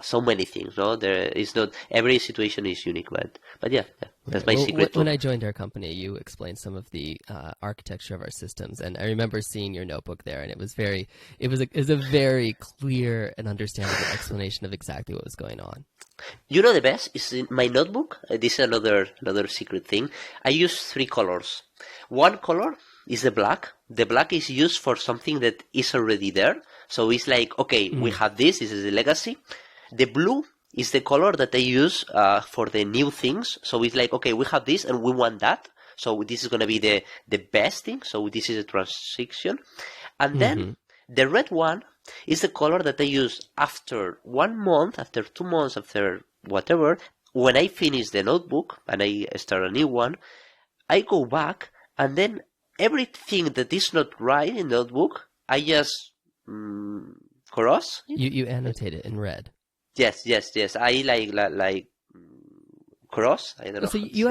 so many things. No, there is not every situation is unique, but yeah, that's my secret.
When I joined our company, you explained some of the architecture of our systems, and I remember seeing your notebook there, and it was a very clear and understandable explanation of exactly what was going on.
You know, the best is in my notebook. This is another secret thing. I use 3 colors. One color is the black. The black is used for something that is already there. So it's like, okay, we have this is the legacy. The blue is the color that I use for the new things. So it's like, okay, we have this and we want that. So this is going to be the best thing. So this is a transition. And then the red one is the color that I use after 1 month, after 2 months, after whatever. When I finish the notebook and I start a new one, I go back and then everything that is not right in the notebook, I just cross.
You annotate it in red.
Yes. I like cross. I don't know.
So you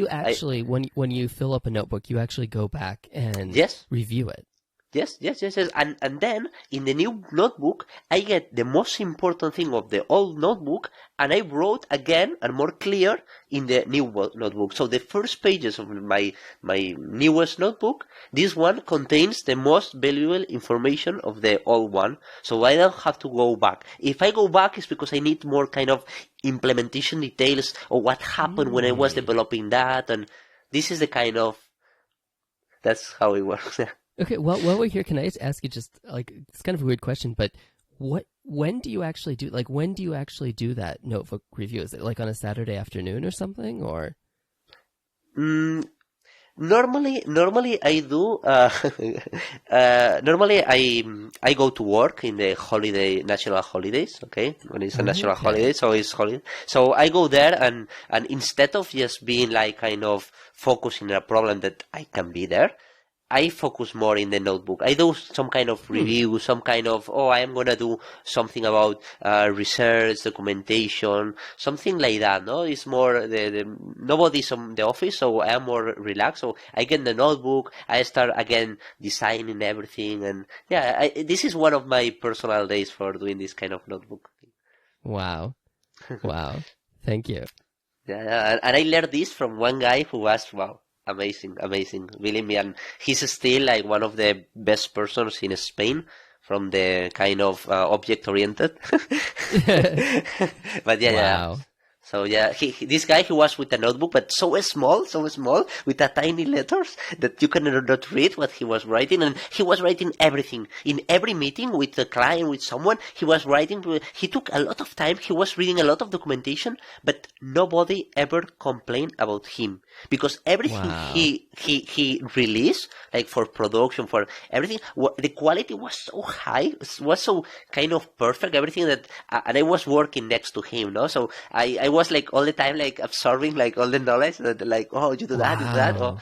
actually, when you fill up a notebook, you actually go back and review it.
Yes. And then in the new notebook, I get the most important thing of the old notebook, and I wrote again and more clear in the new notebook. So the first pages of my newest notebook, this one contains the most valuable information of the old one. So I don't have to go back. If I go back, it's because I need more kind of implementation details or what happened when I was developing that. And this is the kind of, that's how it works.
Okay, well, while we're here, can I just ask you it's kind of a weird question, but when do you actually do that notebook review? Is it like on a Saturday afternoon or something, or?
Normally I do. Normally I go to work in the national holidays. Okay, when it's a national holiday, so it's holiday. So I go there and instead of just being like kind of focusing on a problem that I can be there, I focus more in the notebook. I do some kind of review, some kind of, I am going to do something about research, documentation, something like that, no? It's more, nobody's in the office, so I am more relaxed. So I get the notebook, I start again designing everything. And yeah, this is one of my personal days for doing this kind of notebook.
Wow. Thank you.
Yeah, and I learned this from one guy who was, amazing. Believe me, and he's still like one of the best persons in Spain from the kind of object-oriented. But yeah. So yeah, this guy, he was with a notebook, but so small, with a tiny letters that you cannot read what he was writing, and he was writing everything. In every meeting with the client, with someone, he was writing. He took a lot of time. He was reading a lot of documentation, but nobody ever complained about him because everything he released, like for production, for everything, the quality was so high, was so kind of perfect. Everything that, and I was working next to him, no, so I was like all the time like absorbing like all the knowledge that like, you do that, you do that, or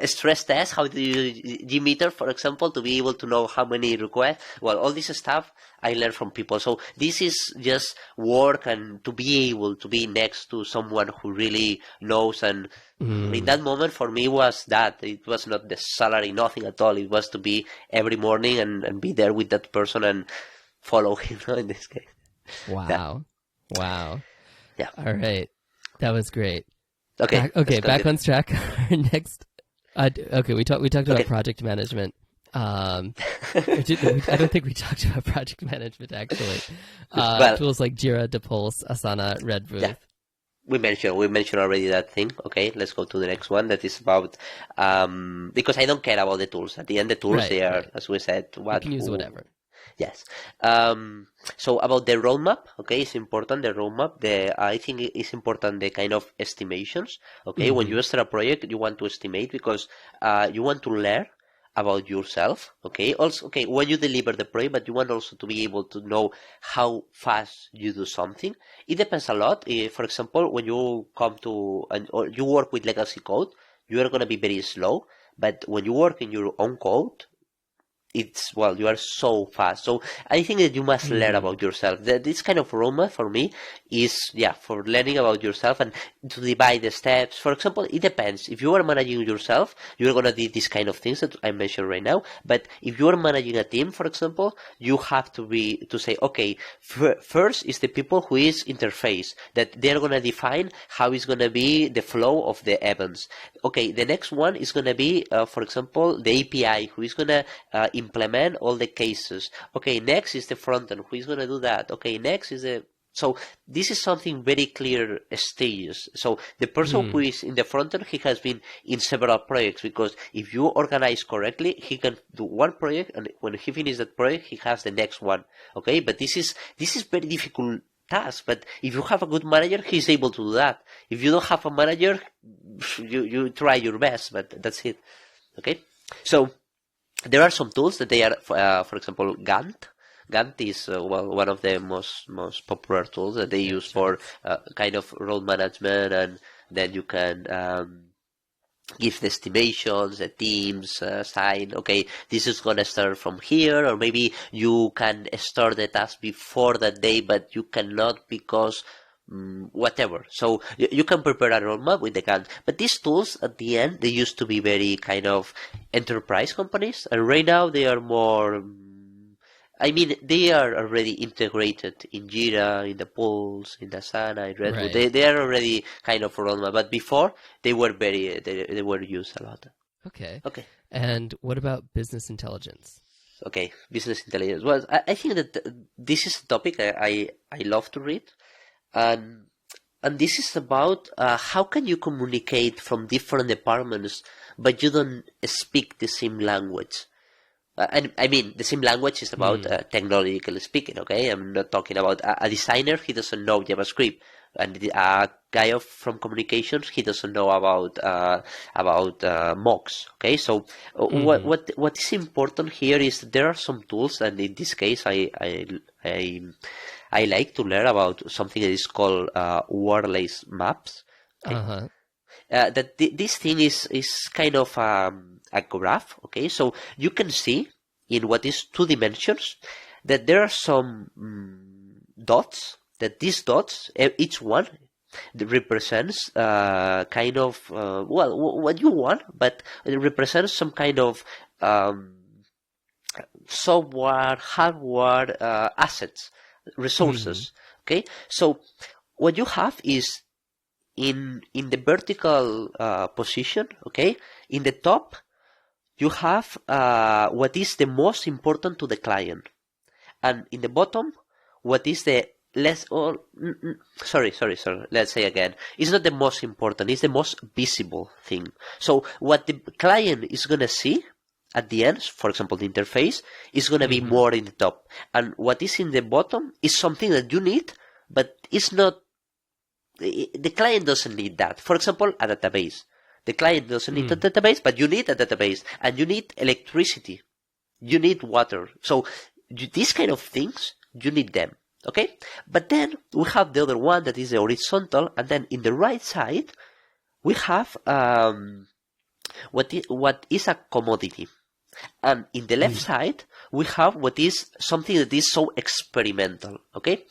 stress test, how do you Gmeter, for example, to be able to know how many requests. Well, all this stuff I learned from people. So this is just work, and to be able to be next to someone who really knows. And in that moment for me was that it was not the salary, nothing at all. It was to be every morning and be there with that person and follow him in this case.
Wow.
Yeah.
All right. That was great.
Okay.
Okay, back on track. Our next. Okay, we talked about
Okay.
project management. I don't think we talked about project management actually.
Well,
Tools like Jira, Depulse, Asana, Red Booth.
yeah. We mentioned already that thing. Okay, let's go to the next one. That is about because I don't care about the tools. At the end, the tools
Right,
they are,
right.
as we said,
You can use whatever.
Yes. So about the roadmap, okay, it's important. The roadmap. I think it's important the kind of estimations. Okay, when you start a project, you want to estimate because you want to learn about yourself. Okay. Also, okay, when you deliver the project, but you want also to be able to know how fast you do something. It depends a lot. For example, when you come to or you work with legacy code, you are gonna be very slow. But when you work in your own code, you are so fast. So I think that you must learn about yourself. This kind of roadmap for me is, for learning about yourself and to divide the steps. For example, it depends. If you are managing yourself, you're going to do these kind of things that I mentioned right now. But if you are managing a team, for example, you have to say, okay, first is the people who is interface, that they're going to define how is going to be the flow of the events. Okay, the next one is going to be, for example, the API, who is going to implement all the cases. Okay, next is the front end. Who is going to do that? Okay, next is the... So this is something very clear stages. So the person who is in the front end, he has been in several projects, because if you organize correctly, he can do one project, and when he finishes that project, he has the next one. Okay, but this is very difficult task. But if you have a good manager, he's able to do that. If you don't have a manager, you try your best, but that's it. Okay, so there are some tools that they are, for example, Gantt. Gantt is one of the most popular tools that they use for kind of road management, and then you can give the estimations, the teams, assign, okay, this is going to start from here, or maybe you can start the task before that day, but you cannot because whatever. So you can prepare a roadmap with the Gantt. But these tools, at the end, they used to be very kind of enterprise companies, and right now they are more... I mean, they are already integrated in Jira, in the Pulse, in the Asana, in Red Bull. They are already kind of roadmap. But before, they were they were used a lot.
Okay.
Okay.
And what about business intelligence?
Okay, business intelligence. Well, I think that this is a topic I love to read. And this is about how can you communicate from different departments, but you don't speak the same language. And I mean, the same language is about technologically speaking, okay? I'm not talking about a designer, he doesn't know JavaScript. And a guy from communications, he doesn't know about mocks, okay? So what is important here is there are some tools, and in this case, I like to learn about something that is called Wordless Maps. Okay? That this thing is kind of a graph, okay? So you can see in what is 2 dimensions that there are some dots, that these dots, each one represents kind of, what you want, but it represents some kind of software, hardware, assets, resources, okay? So what you have is in the vertical position, okay, in the top, you have what is the most important to the client, and in the bottom, what is the less, or sorry, let's say again, it's not the most important, it's the most visible thing. So what the client is gonna see at the end, for example, the interface, is gonna be more in the top, and what is in the bottom is something that you need, but it's not. The client doesn't need that. For example, a database. The client doesn't need a database, but you need a database, and you need electricity. You need water. So these kind of things, you need them. Okay? But then we have the other one that is the horizontal, and then in the right side, we have what is a commodity. And in the left side, we have what is something that is so experimental. Okay?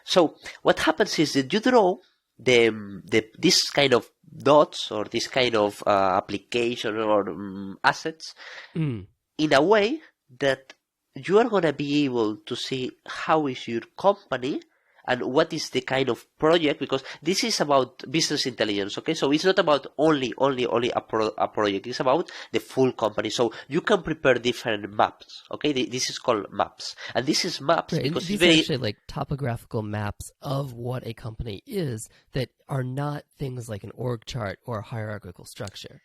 So what happens is that you draw this kind of dots, or this kind of application or assets in a way that you are going to be able to see how is your company and what is the kind of project, because this is about business intelligence, okay? So it's not about only a project, it's about the full company. So you can prepare different maps, okay? This is called maps, and this is maps
Right,
because
and these
it's very
are actually like topographical maps of what a company is that are not things like an org chart or a hierarchical structure.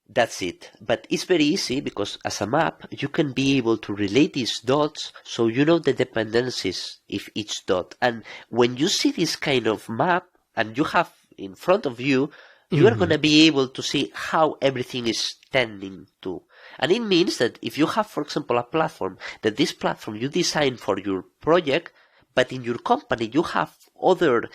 That's it. But it's very easy because as a map, you can be able to relate these dots so you know the dependencies of each dot. And when you see this kind of map and you have in front of you, you are going to be able to see how everything is tending to. And it means that if you have, for example, a platform, that this platform you design for your project, but in your company you have other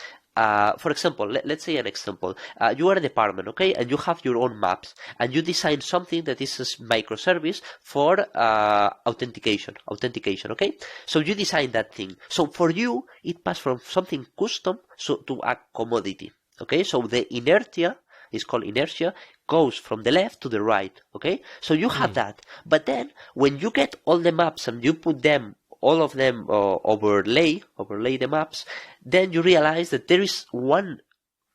for example, let's say an example. You are a department, okay, and you have your own maps, and you design something that is a microservice for authentication, okay? So you design that thing. So for you, it passed from something custom to a commodity, okay? So the inertia is called inertia, goes from the left to the right, okay? So you have that. But then when you get all the maps and you put them all of them overlay the maps, then you realize that there is one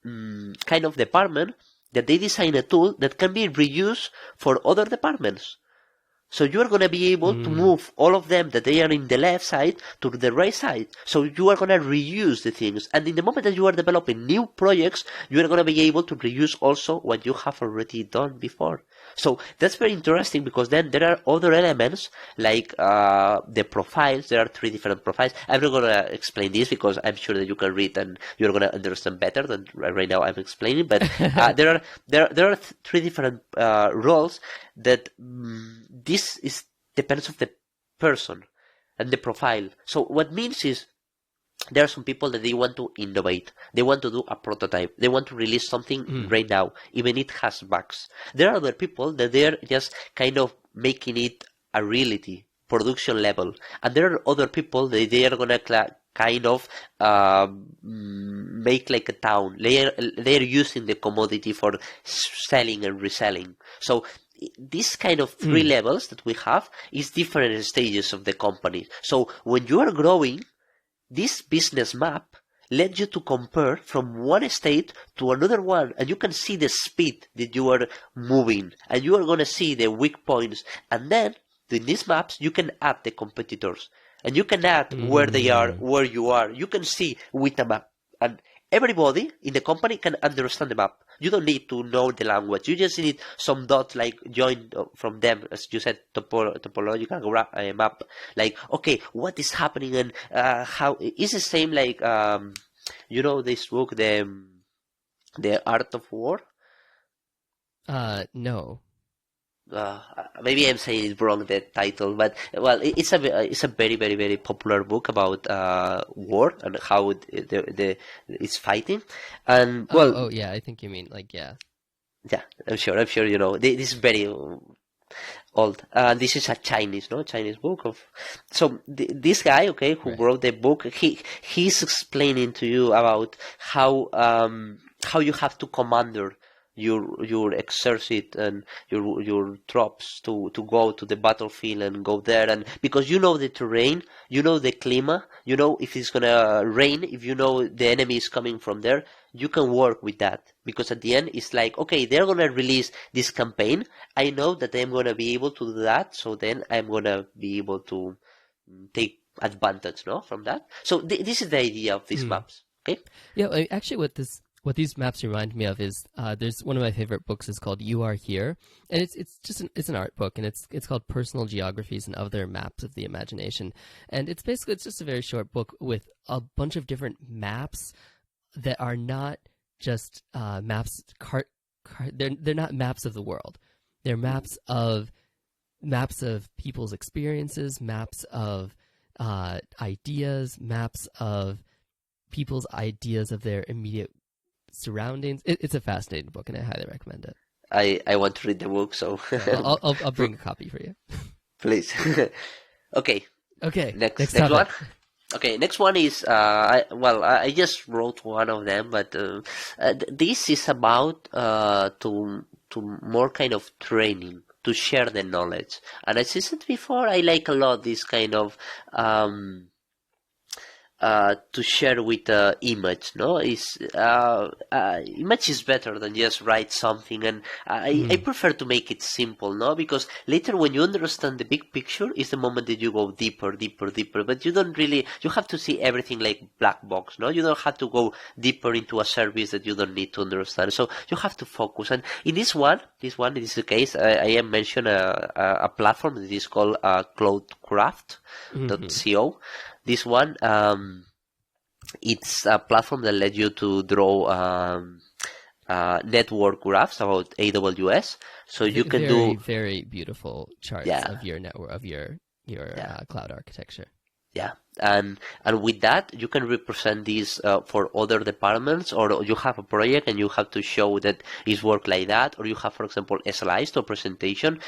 kind of department that they design a tool that can be reused for other departments. So you are going to be able to move all of them that they are in the left side to the right side. So you are going to reuse the things. And in the moment that you are developing new projects, you are going to be able to reuse also what you have already done before. So that's very interesting because then there are other elements like the profiles. There are 3 different profiles. I'm not going to explain this because I'm sure that you can read and you're going to understand better than right now I'm explaining. But there are 3 different roles that this is depends of the person and the profile. So what means is there are some people that they want to innovate. They want to do a prototype. They want to release something right now, even it has bugs. There are other people that they're just kind of making it a reality, production level. And there are other people that they are gonna kind of make like a town. They're using the commodity for selling and reselling. So this kind of 3 levels that we have is different stages of the company. So when you are growing, this business map lets you to compare from one state to another one, and you can see the speed that you are moving, and you are going to see the weak points. And then in these maps, you can add the competitors, and you can add where they are, where you are. You can see with a map, and everybody in the company can understand the map. You don't need to know the language. You just need some dots like joined from them, as you said, topological map. Like, okay, what is happening and how is the same like you know this book, the Art of War?
No.
Maybe I'm saying it wrong, the title, but well, it's a very very very popular book about war and how it's fighting, and well,
oh yeah, I think you mean like
yeah, I'm sure you know this is very old. This is a Chinese book of. So this guy, okay, who wrote the book, he's explaining to you about how you have to commander your exercit and your troops to go to the battlefield and go there, and because you know the terrain, you know the climate, you know if it's gonna rain, if you know the enemy is coming from there, you can work with that, because at the end it's like, okay, they're gonna release this campaign, I know that I'm gonna be able to do that, so then I'm gonna be able to take advantage from that. So this is the idea of these maps. Okay.
Yeah, actually what these maps remind me of is there's one of my favorite books is called You Are Here, and it's an art book, and it's called Personal Geographies and Other Maps of the Imagination, and it's just a very short book with a bunch of different maps that are not just maps. They're not maps of the world. They're maps of people's experiences, maps of ideas, maps of people's ideas of their immediate surroundings. It's a fascinating book, and I highly recommend it.
I want to read the book, so
I'll bring a copy for you.
Please. Okay.
Next
one. Okay, next one is I just wrote one of them, but this is about to more kind of training, to share the knowledge. And as I said before, I like a lot this kind of to share with image. No, is image is better than just write something, and I prefer to make it simple. No, because later when you understand the big picture is the moment that you go deeper. But you don't really. You have to see everything like black box. No, you don't have to go deeper into a service that you don't need to understand. So you have to focus. And in this one it is the case. I am mentioned a platform that is called cloudcraft.co. This one, it's a platform that lets you to draw network graphs about AWS. So you can do
very beautiful charts of your network, of your cloud architecture.
Yeah, and with that you can represent this for other departments, or you have a project and you have to show that it's work like that, or you have, for example, a slide or presentation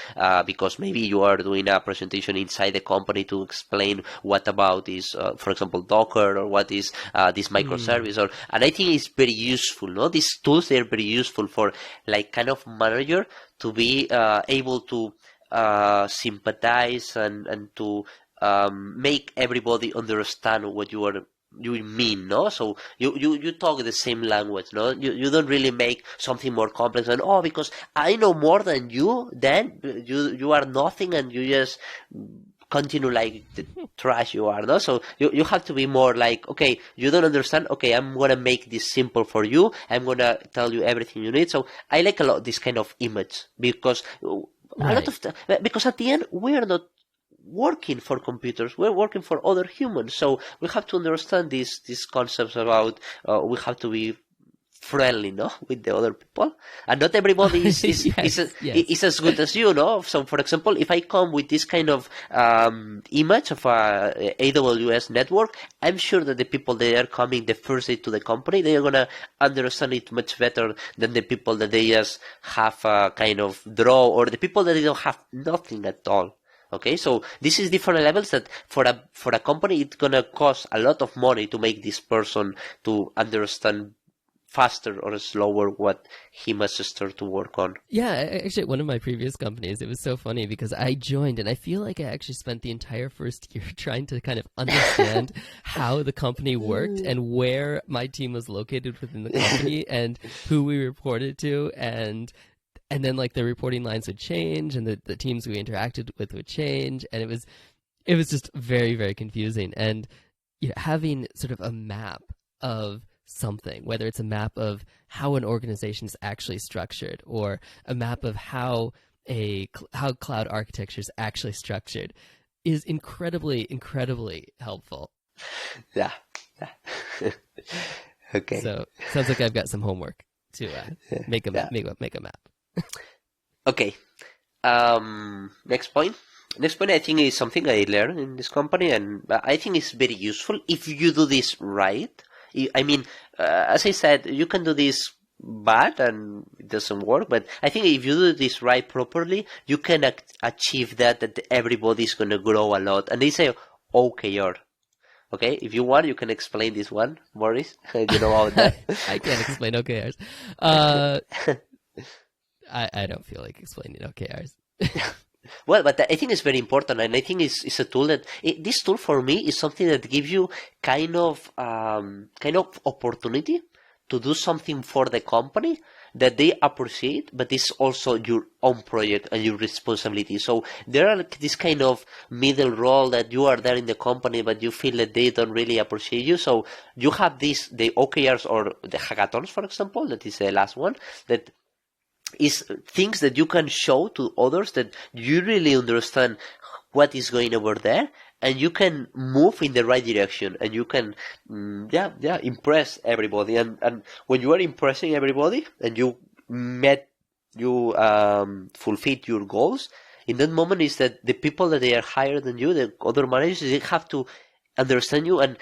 because maybe you are doing a presentation inside the company to explain what about this, for example, Docker, or what is this microservice, and I think it's very useful. No, these tools, they're very useful for like kind of manager to be able to sympathize and to make everybody understand what you mean, no? So you talk the same language, no? You don't really make something more complex and because I know more than you, then you are nothing and you just continue like the trash you are, no? So you have to be more like, okay, you don't understand, okay, I'm gonna make this simple for you, I'm gonna tell you everything you need. So I like a lot this kind of image because because at the end we are not working for computers, we're working for other humans, so we have to understand these concepts about we have to be friendly, no, with the other people, and not everybody is is as good as you, no. So for example, if I come with this kind of image of a AWS network, I'm sure that the people that are coming the first day to the company, they are gonna understand it much better than the people that they just have a kind of draw, or the people that they don't have nothing at all. Okay, so this is different levels that for a company it's gonna cost a lot of money to make this person to understand faster or slower what he must start to work on.
Yeah, actually, one of my previous companies, it was so funny because I joined and I feel like I actually spent the entire first year trying to kind of understand how the company worked and where my team was located within the company and who we reported to, and then like the reporting lines would change and the teams we interacted with would change, and it was just very, very confusing. And having sort of a map of something, whether it's a map of how an organization is actually structured or a map of how cloud architecture is actually structured, is incredibly, incredibly helpful.
Yeah. Okay.
So sounds like I've got some homework to make a map.
Okay. Next point, I think, is something I learned in this company, and I think it's very useful if you do this right. I mean, as I said, you can do this bad and it doesn't work, but I think if you do this right properly, you can achieve that everybody's going to grow a lot. And they say OKR. Okay, if you want, you can explain this one, Boris. You know about that.
I can't explain OKRs. I don't feel like explaining OKRs.
Well, but I think it's very important, and I think it's a tool that this tool for me is something that gives you kind of opportunity to do something for the company that they appreciate, but it's also your own project and your responsibility. So there are this kind of middle role that you are there in the company, but you feel that they don't really appreciate you. So you have the OKRs or the hackathons, for example, that is the last one, that is things that you can show to others that you really understand what is going over there, and you can move in the right direction, and you can impress everybody. And when you are impressing everybody and you fulfilled your goals, in that moment is that the people that they are higher than you, the other managers, they have to understand you, and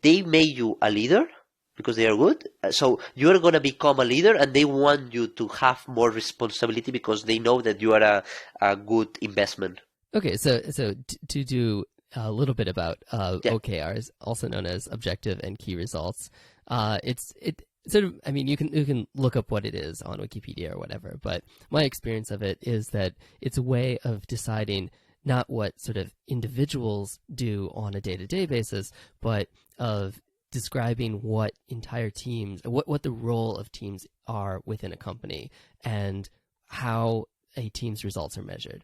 they make you a leader because they are good. So you are going to become a leader, and they want you to have more responsibility because they know that you are a good investment.
Okay, so to do a little bit about OKRs, also known as objective and key results, it's sort of, I mean, you can look up what it is on Wikipedia or whatever, but my experience of it is that it's a way of deciding not what sort of individuals do on a day-to-day basis, but of describing what entire teams, what the role of teams are within a company and how a team's results are measured.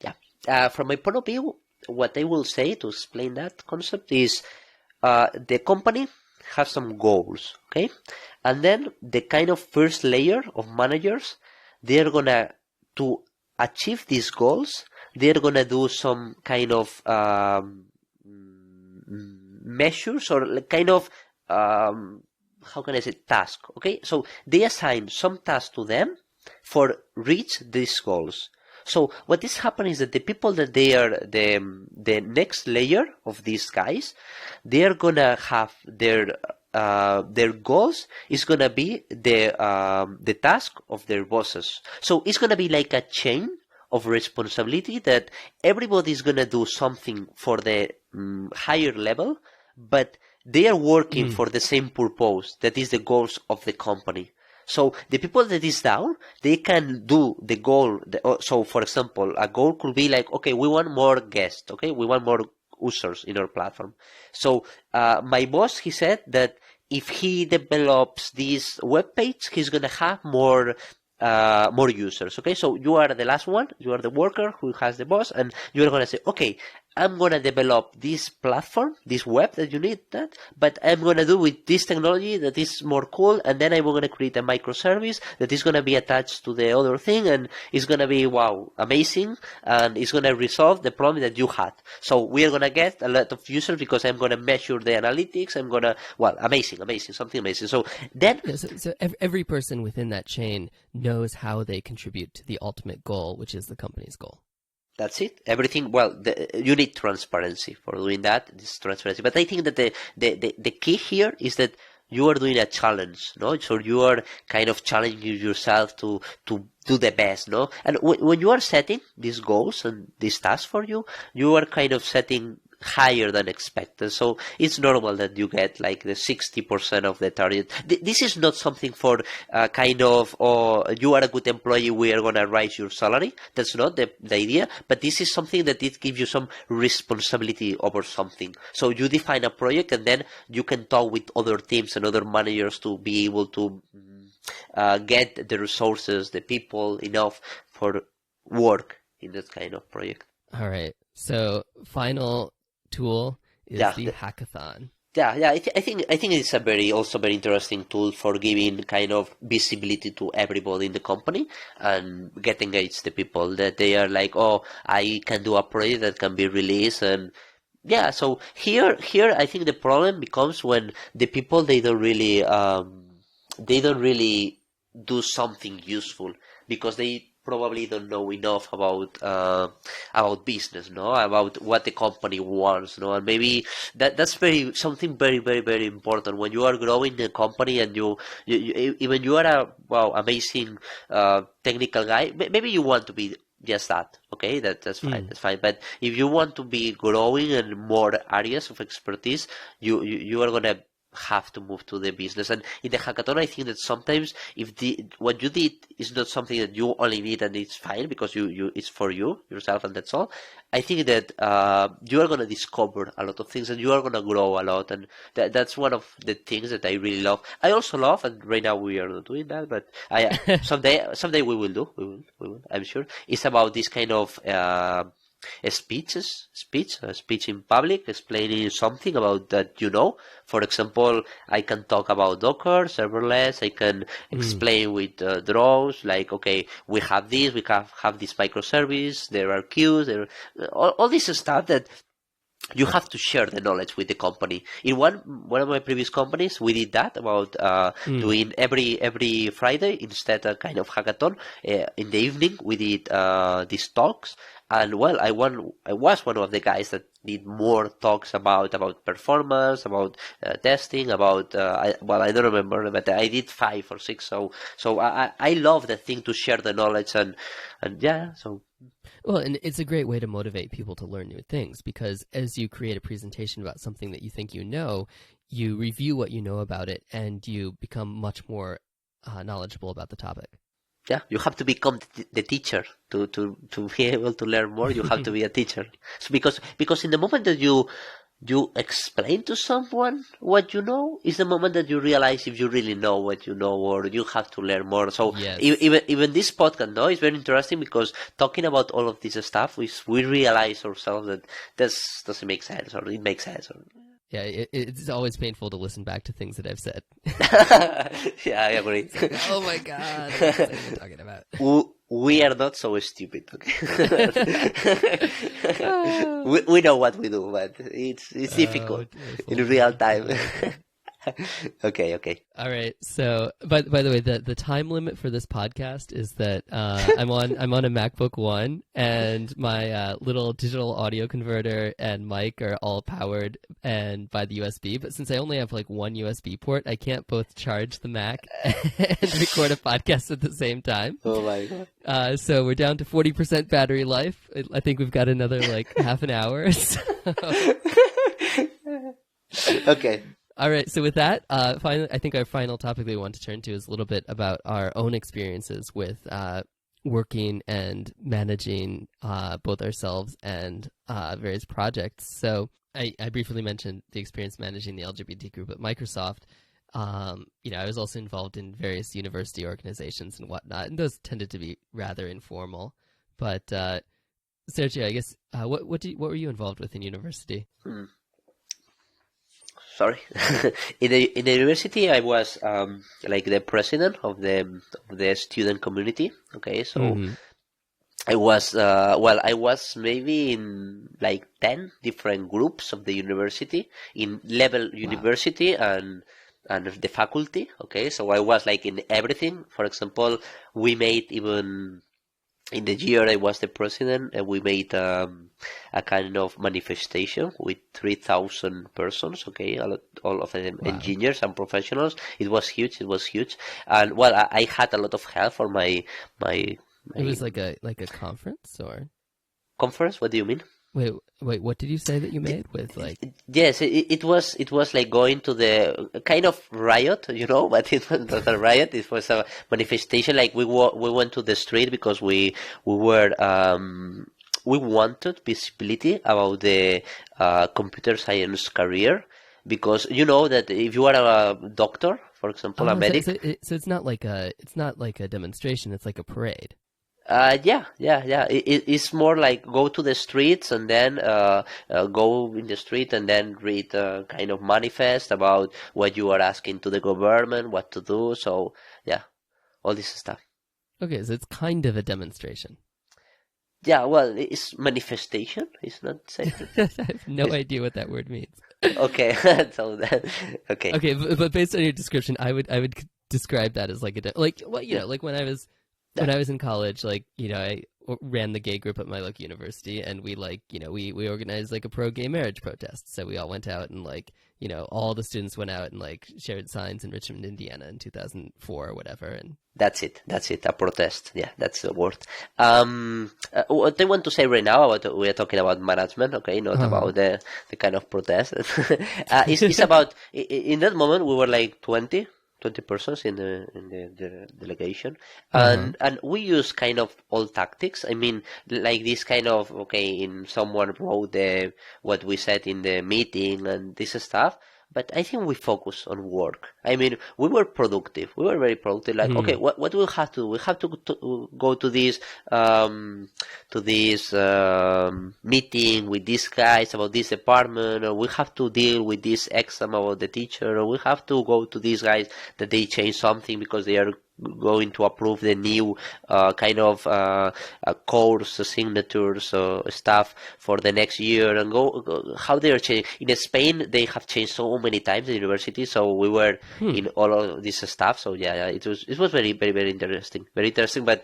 Yeah. From my point of view, what I will say to explain that concept is the company has some goals, okay? And then the kind of first layer of managers, they're gonna, to achieve these goals, they're gonna do some kind of measures or kind of how can I say, task, okay? So they assign some task to them for reach these goals. So what is happening is that the people that they are the next layer of these guys, they are gonna have their goals is gonna be the task of their bosses. So it's gonna be like a chain of responsibility that everybody is gonna do something for the higher level, but they are working for the same purpose, that is the goals of the company. So the people that is down, they can do the goal. So for example, a goal could be like, okay, we want more guests, okay, we want more users in our platform. So my boss, he said that if he develops this web page, he's gonna have more users. Okay, so you are the last one, you are the worker who has the boss, and you are gonna say, okay, I'm gonna develop this platform, this web that you need that, but I'm gonna do with this technology that is more cool, and then I'm gonna create a microservice that is gonna be attached to the other thing, and it's gonna be wow, amazing, and it's gonna resolve the problem that you had. So we are gonna get a lot of users because I'm gonna measure the analytics. I'm gonna amazing, something amazing. So then,
so every person within that chain knows how they contribute to the ultimate goal, which is the company's goal.
That's it. Everything. Well, you need transparency for doing that. This transparency. But I think that the key here is that you are doing a challenge, no? So you are kind of challenging yourself to do the best, no? And when you are setting these goals and these tasks for you, you are kind of setting higher than expected. So it's normal that you get like the 60% of the target. This is not something for kind of, you are a good employee, we are going to raise your salary. That's not the idea, but this is something that it gives you some responsibility over something. So you define a project and then you can talk with other teams and other managers to be able to get the resources, the people enough for work in that kind of project.
All right. So final tool is the hackathon.
I think it's a very interesting tool for giving kind of visibility to everybody in the company and get engaged the people that they are like, oh, I can do a project that can be released. And yeah, so here I think the problem becomes when the people they don't really do something useful because they probably don't know enough about business, no, about what the company wants, no, and maybe that's something very very very important when you are growing a company and you even you are a amazing technical guy. Maybe you want to be just that, okay, that's fine, that's fine. But if you want to be growing in more areas of expertise, you are gonna have to move to the business. And in the hackathon, I think that sometimes if what you did is not something that you only need and it's fine because you it's for you yourself and that's all, I think that you are going to discover a lot of things and you are going to grow a lot. And that's one of the things that I really love. I also love, and right now we are not doing that, but someday we will do. We will, I'm sure. It's about this kind of speech in public, explaining something about that, you know. For example, I can talk about Docker, serverless, I can explain with draws, like, okay, we have this, we have this microservice, there are queues, all this stuff that you have to share the knowledge with the company. In one of my previous companies, we did that about doing every Friday instead of kind of hackathon. In the evening, we did these talks. And well, I was one of the guys that did more talks about performance, about testing, about I don't remember, but I did 5 or 6. So I love the thing to share the knowledge and yeah. So
well, and it's a great way to motivate people to learn new things because as you create a presentation about something that you think you know, you review what you know about it and you become much more knowledgeable about the topic.
Yeah, you have to become the teacher to be able to learn more. You have to be a teacher. So because in the moment that you you explain to someone what you know is the moment that you realize if you really know what you know or you have to learn more. So
Yes.
even this podcast, no, is very interesting because talking about all of this stuff, we realize ourselves that this doesn't make sense or it makes sense.
Yeah, it's always painful to listen back to things that I've said.
Yeah, I agree.
Oh my god, what are you talking about?
We are not so stupid, okay? we know what we do, but it's difficult in real time. Okay.
All right. So, by the way, the time limit for this podcast is that I'm on a MacBook One, and my little digital audio converter and mic are all powered and by the USB. But since I only have like one USB port, I can't both charge the Mac and record a podcast at the same time.
Oh my god.
So we're down to 40% battery life. I think we've got another like half an hour. So.
Okay.
All right. So with that, finally, I think our final topic that we want to turn to is a little bit about our own experiences with working and managing both ourselves and various projects. So I briefly mentioned the experience managing the LGBT group at Microsoft. I was also involved in various university organizations and whatnot, and those tended to be rather informal. But Sergio, I guess what were you involved with in university?
Sorry. in the university, I was like the president of the student community. Okay, so I was maybe in like 10 different groups of the university in level university and the faculty. Okay, so I was like in everything. For example, we made even. In the year I was the president, we made a kind of manifestation with 3,000 persons. Okay, all of them engineers and professionals. It was huge. And well, I had a lot of help for my. It
was like a conference or
conference. What do you mean?
Wait, what did you say that you made with like?
Yes, it was like going to the kind of riot, but it was not a riot. It was a manifestation. Like we went to the street because we wanted visibility about the computer science career, because you know that if you are a doctor, for example, a medic.
So it's not like a demonstration. It's like a parade.
Yeah. It's more like go to the streets and then go in the street and then read a kind of manifest about what you are asking to the government, what to do. So yeah, all this stuff.
Okay, so it's kind of a demonstration.
Yeah, well, it's manifestation. It's not saying.
I have no idea what that word means.
Okay, so okay.
Okay, but based on your description, I would describe that as like like when I was. When I was in college, I ran the gay group at my local university, and we we organized like a pro-gay marriage protest. So we all went out and all the students went out and shared signs in Richmond, Indiana in 2004 or whatever. And
that's it, a protest. Yeah, that's the word. What I want to say right now we are talking about management, okay, not about the kind of protest. It's about in that moment we were like 20 persons in the delegation, and we use kind of old tactics. I mean, like this kind of in someone wrote what we said in the meeting and this stuff. But I think we focus on work. I mean, we were productive. We were very productive. Like, okay, what do we have to do? We have to go to this meeting with these guys about this department, or we have to deal with this exam about the teacher, or we have to go to these guys that they change something because they are going to approve the new kind of course signatures stuff for the next year, and go how they are changing. In Spain, they have changed so many times the university, so we were in all of this stuff. So yeah, it was very, very, very interesting, but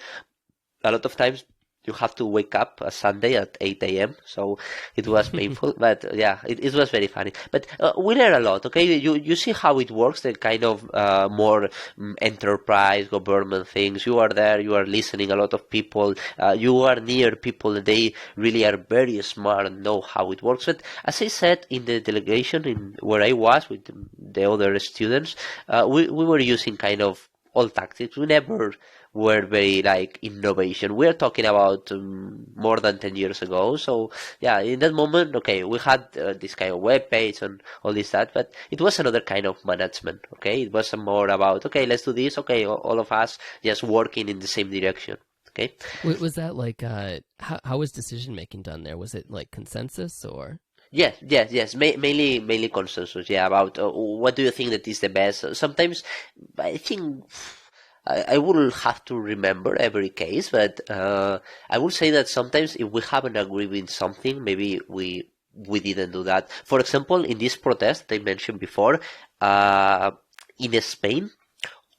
a lot of times you have to wake up a Sunday at 8 a.m. So it was painful, but yeah, it was very funny. But we learned a lot, okay? You see how it works, the kind of more enterprise, government things. You are there, you are listening a lot of people, you are near people, and they really are very smart and know how it works. But as I said, in the delegation, where I was with the other students, we were using kind of old tactics. We were very like innovation. We're talking about more than 10 years ago. So yeah, in that moment, okay, we had this kind of web page and all this that, but it was another kind of management. Okay, it was more about, okay, let's do this. Okay, all of us just working in the same direction. Okay.
Was that like how was decision making done there? Was it like consensus or?
Yes. Mainly consensus. Yeah, about what do you think that is the best. Sometimes I think I will have to remember every case, but I will say that sometimes if we haven't agreed with something, maybe we didn't do that. For example, in this protest I mentioned before, in Spain,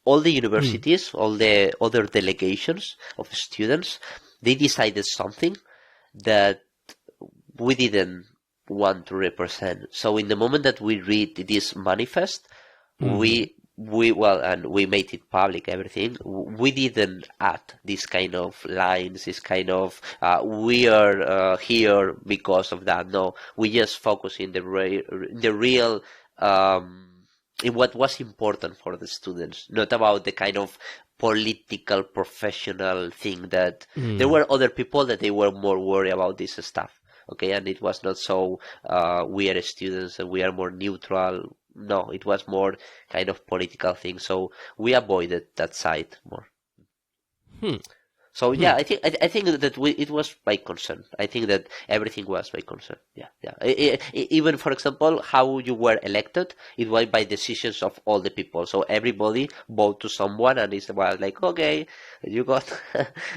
all the universities, all the other delegations of students, they decided something that we didn't want to represent. So in the moment that we read this manifest, and we made it public, everything, we didn't add this kind of lines, this kind of we are here because of that. No, we just focus in the real in what was important for the students, not about the kind of political professional thing that there were other people that they were more worried about this stuff. Okay, and it was not so we are students and we are more neutral. No, it was more kind of political thing. So we avoided that side more. So yeah, I think that it was by consent. I think that everything was by consent. Yeah. Even for example, how you were elected, it was by decisions of all the people. So everybody vote to someone, and it's about like, okay, you got.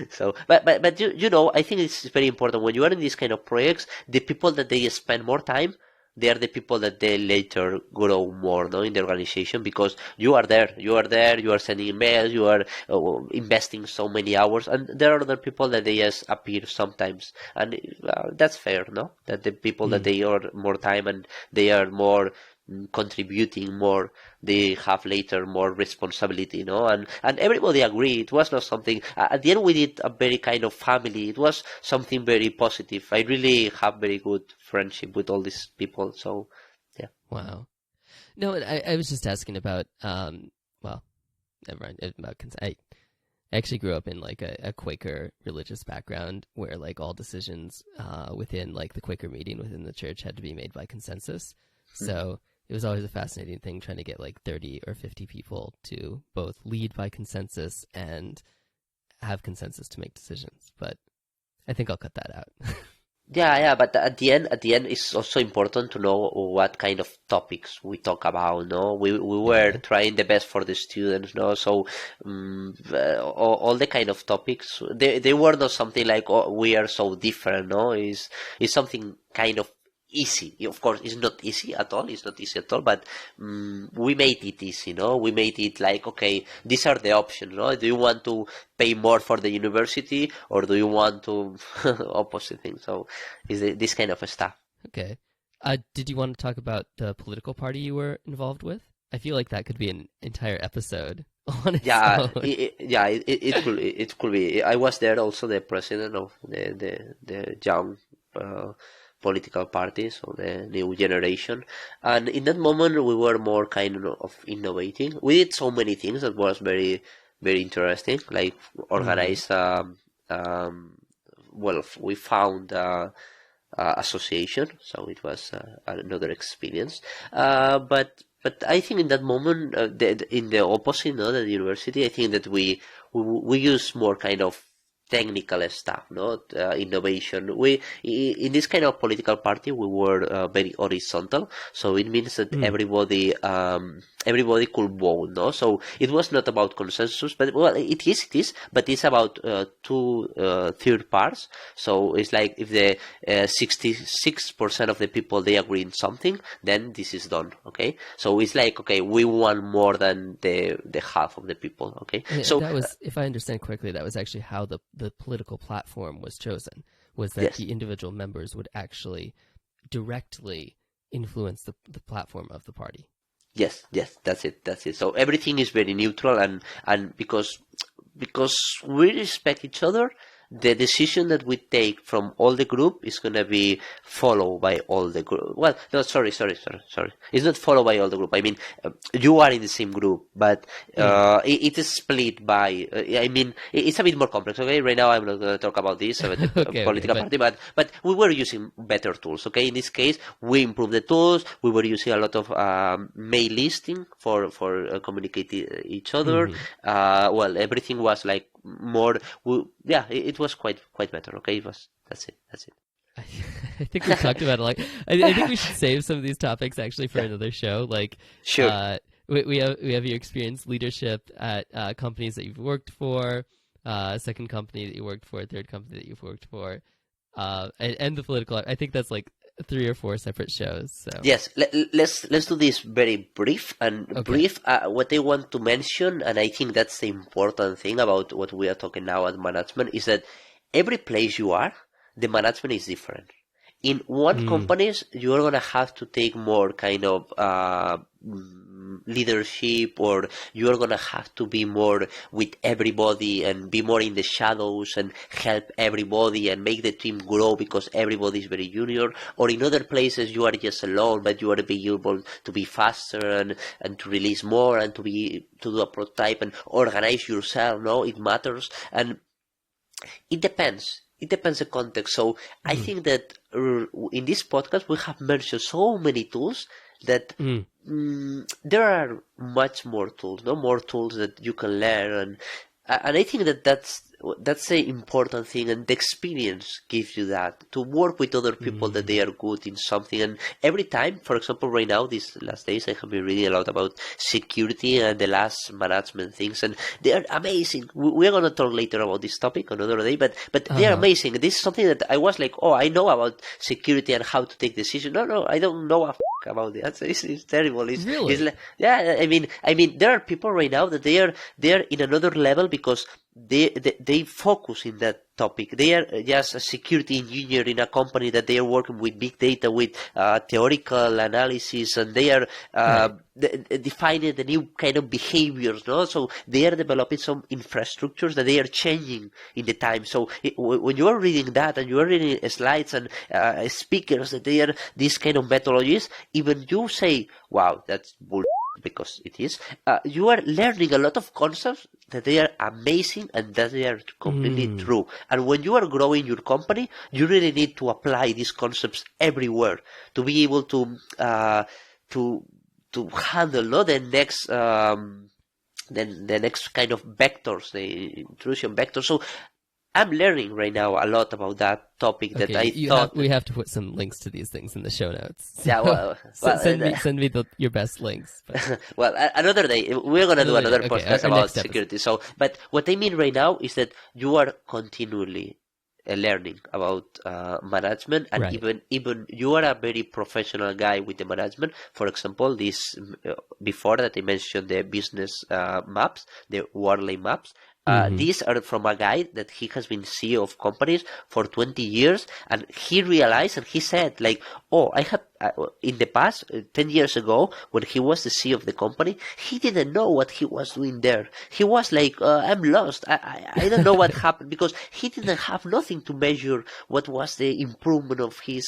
So, but you know, I think it's very important when you are in these kind of projects. The people that they spend more time, they are the people that they later grow more, no, in the organization, because you are there, you are sending emails, you are investing so many hours, and there are other people that they just appear sometimes, and that's fair, no? That the people that they are more time and they are more contributing more, they have later more responsibility, no? And everybody agreed. It was not something. At the end, we did a very kind of family. It was something very positive. I really have very good friendship with all these people. So, yeah.
Wow. No, I was just asking about well, never mind about consent. I actually grew up in like a Quaker religious background where like all decisions within like the Quaker meeting within the church had to be made by consensus. So it was always a fascinating thing trying to get like 30 or 50 people to both lead by consensus and have consensus to make decisions. But I think I'll cut that out.
Yeah, but at the end, it's also important to know what kind of topics we talk about. No, we were trying the best for the students. No, so all the kind of topics they were not something like, oh, we are so different. No, is something kind of easy. Of course, it's not easy at all. It's not easy at all, but we made it easy, no? We made it like, okay, these are the options, no? Do you want to pay more for the university, or do you want to opposite thing? So is this kind of stuff.
Okay. Did you want to talk about the political party you were involved with? I feel like that could be an entire episode on its own.
It could be. I was there also the president of the young political parties, or the new generation, and in that moment we were more kind of innovating. We did so many things that was very, very interesting, like organize well, we found association, so it was another experience, but I think in that moment, in the opposite, no, the university, I think that we use more kind of technical stuff, not innovation. We in this kind of political party we were very horizontal, so it means that everybody could vote, no? So it was not about consensus, but well, it is, but it's about two third parts. So it's like if the 66% of the people they agree in something, then this is done. Okay, so it's like, okay, we want more than the half of the people. Okay, so
that was, if I understand correctly, that was actually how the political platform was chosen, was that the individual members would actually directly influence the platform of the party.
Yes, that's it. So everything is very neutral, and because we respect each other, the decision that we take from all the group is going to be followed by all the group. Well, no, sorry. It's not followed by all the group. I mean, you are in the same group, but it is split by. I mean, it's a bit more complex. Okay, right now I'm not going to talk about this about the political party, but we were using better tools. Okay, in this case, we improved the tools. We were using a lot of mail listing for communicating each other. Well, everything was like more. It was quite better. Okay, that's it.
I think we've talked about it. Like, I think we should save some of these topics actually for another show. Like,
sure.
We have your experience leadership at companies that you've worked for, second company that you worked for, third company that you've worked for, and the political. I think that's like 3 or 4 separate shows. So
yes, let's do this very brief and brief. What I want to mention, and I think that's the important thing about what we are talking now at management, is that every place you are, the management is different. In one companies, you are gonna have to take more kind of leadership, or you are gonna have to be more with everybody and be more in the shadows and help everybody and make the team grow because everybody is very junior. Or in other places, you are just alone, but you are being able to be faster and to release more and to do a prototype and organize yourself. No, it matters, and it depends. It depends the context. So I think that in this podcast we have mentioned so many tools that there are much more tools, more tools that you can learn, and I think that that's the important thing, and the experience gives you that to work with other people that they are good in something. And every time, for example, right now, these last days, I have been reading a lot about security and the last management things, and they are amazing. We're going to talk later about this topic another day, but they are amazing. This is something that I was like, oh, I know about security and how to take decisions. No, I don't know about it. It's terrible.
Really?
It's like, yeah, I mean, there are people right now that they are in another level because they focus in that topic. They are just a security engineer in a company that they are working with big data, with theoretical analysis, and they are defining the new kind of behaviors. No, so they are developing some infrastructures that they are changing in the time. So when you are reading that and you are reading slides and speakers that they are these kind of methodologies, even you say, "Wow, that's bull." Because it is, you are learning a lot of concepts that they are amazing and that they are completely true. And when you are growing your company, you really need to apply these concepts everywhere to be able to handle the next kind of vectors, the intrusion vectors. So I'm learning right now a lot about that topic that I thought...
we have to put some links to these things in the show notes. So
yeah, well
send me your best links.
Well, another day, we're going to do another podcast about security. So, but what I mean right now is that you are continually learning about management, and even you are a very professional guy with the management. For example, this before that I mentioned the business maps, the Warley maps. These are from a guy that he has been CEO of companies for 20 years, and he realized and he said, like, oh, I have in the past 10 years ago when he was the CEO of the company, he didn't know what he was doing there. He was like, I'm lost. I don't know what happened, because he didn't have nothing to measure what was the improvement of his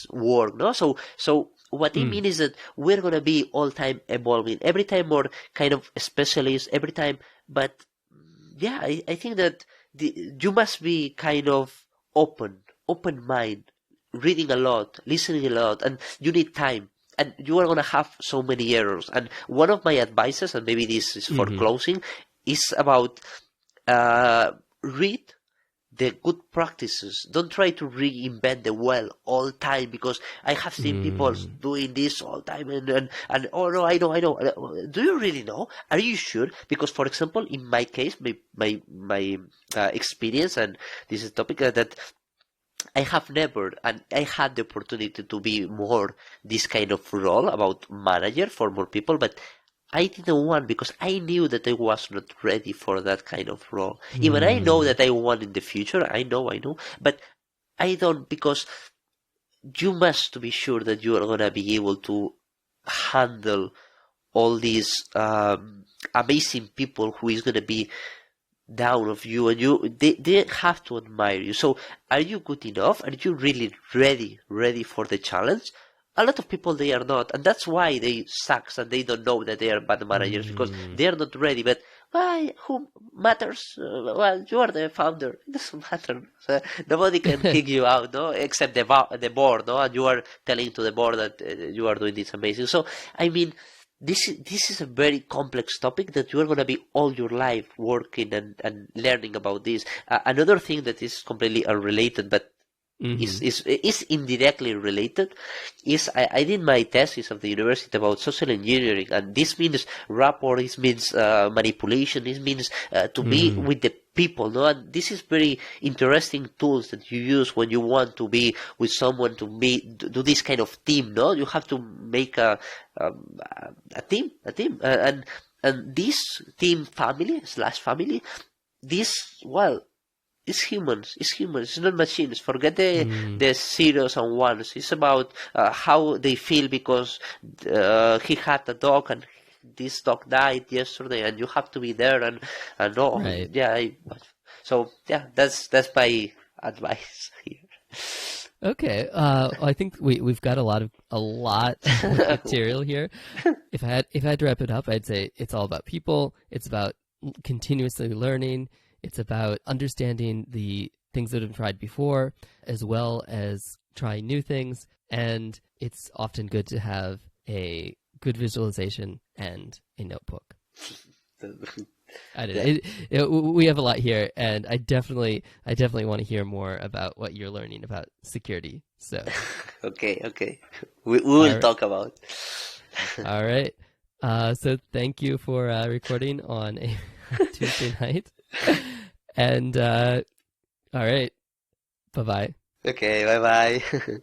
work. No, so what I mean is that we're gonna be all time evolving, every time more kind of specialists, every time. But yeah, I think that you must be kind of open mind, reading a lot, listening a lot, and you need time. And you are going to have so many errors. And one of my advices, and maybe this is for closing, is about read the good practices. Don't try to reinvent the well all the time, because I have seen people doing this all the time and oh no, I know. Do you really know? Are you sure? Because, for example, in my case, my experience, and this is a topic that I have never, and I had the opportunity to be more this kind of role about manager for more people, but I didn't want, because I knew that I was not ready for that kind of role. Even I know that I want in the future. I know, but I don't, because you must be sure that you are going to be able to handle all these amazing people who is going to be down of you, and they have to admire you. So are you good enough? Are you really ready for the challenge? A lot of people, they are not, and that's why they sucks and they don't know that they are bad managers, because they are not ready. But why? Who matters? Well, you are the founder. It doesn't matter. So nobody can kick you out, no, except the board, no. And you are telling to the board that you are doing this amazing. So I mean, this is a very complex topic that you are going to be all your life working and learning about this. Another thing that is completely unrelated, but is indirectly related, is I did my thesis of the university about social engineering, and this means rapport, this means manipulation, this means to be with the people, no? And this is very interesting tools that you use when you want to be with someone, to do this kind of team, no? You have to make a team, and this team, family, this, well, it's humans. It's not machines. Forget the zeros and ones. It's about how they feel because he had a dog and this dog died yesterday, and you have to be there and oh,
Right.
yeah. So yeah, that's my advice here.
Okay. I think we've got a lot of material here. If I had to wrap it up, I'd say it's all about people. It's about continuously learning. It's about understanding the things that have been tried before, as well as trying new things. And it's often good to have a good visualization and a notebook. I don't know. We have a lot here, and I definitely want to hear more about what you're learning about security. So,
okay, we will talk about.
All right. So thank you for recording on a Tuesday night. And all right. Bye-bye.
Okay, bye-bye.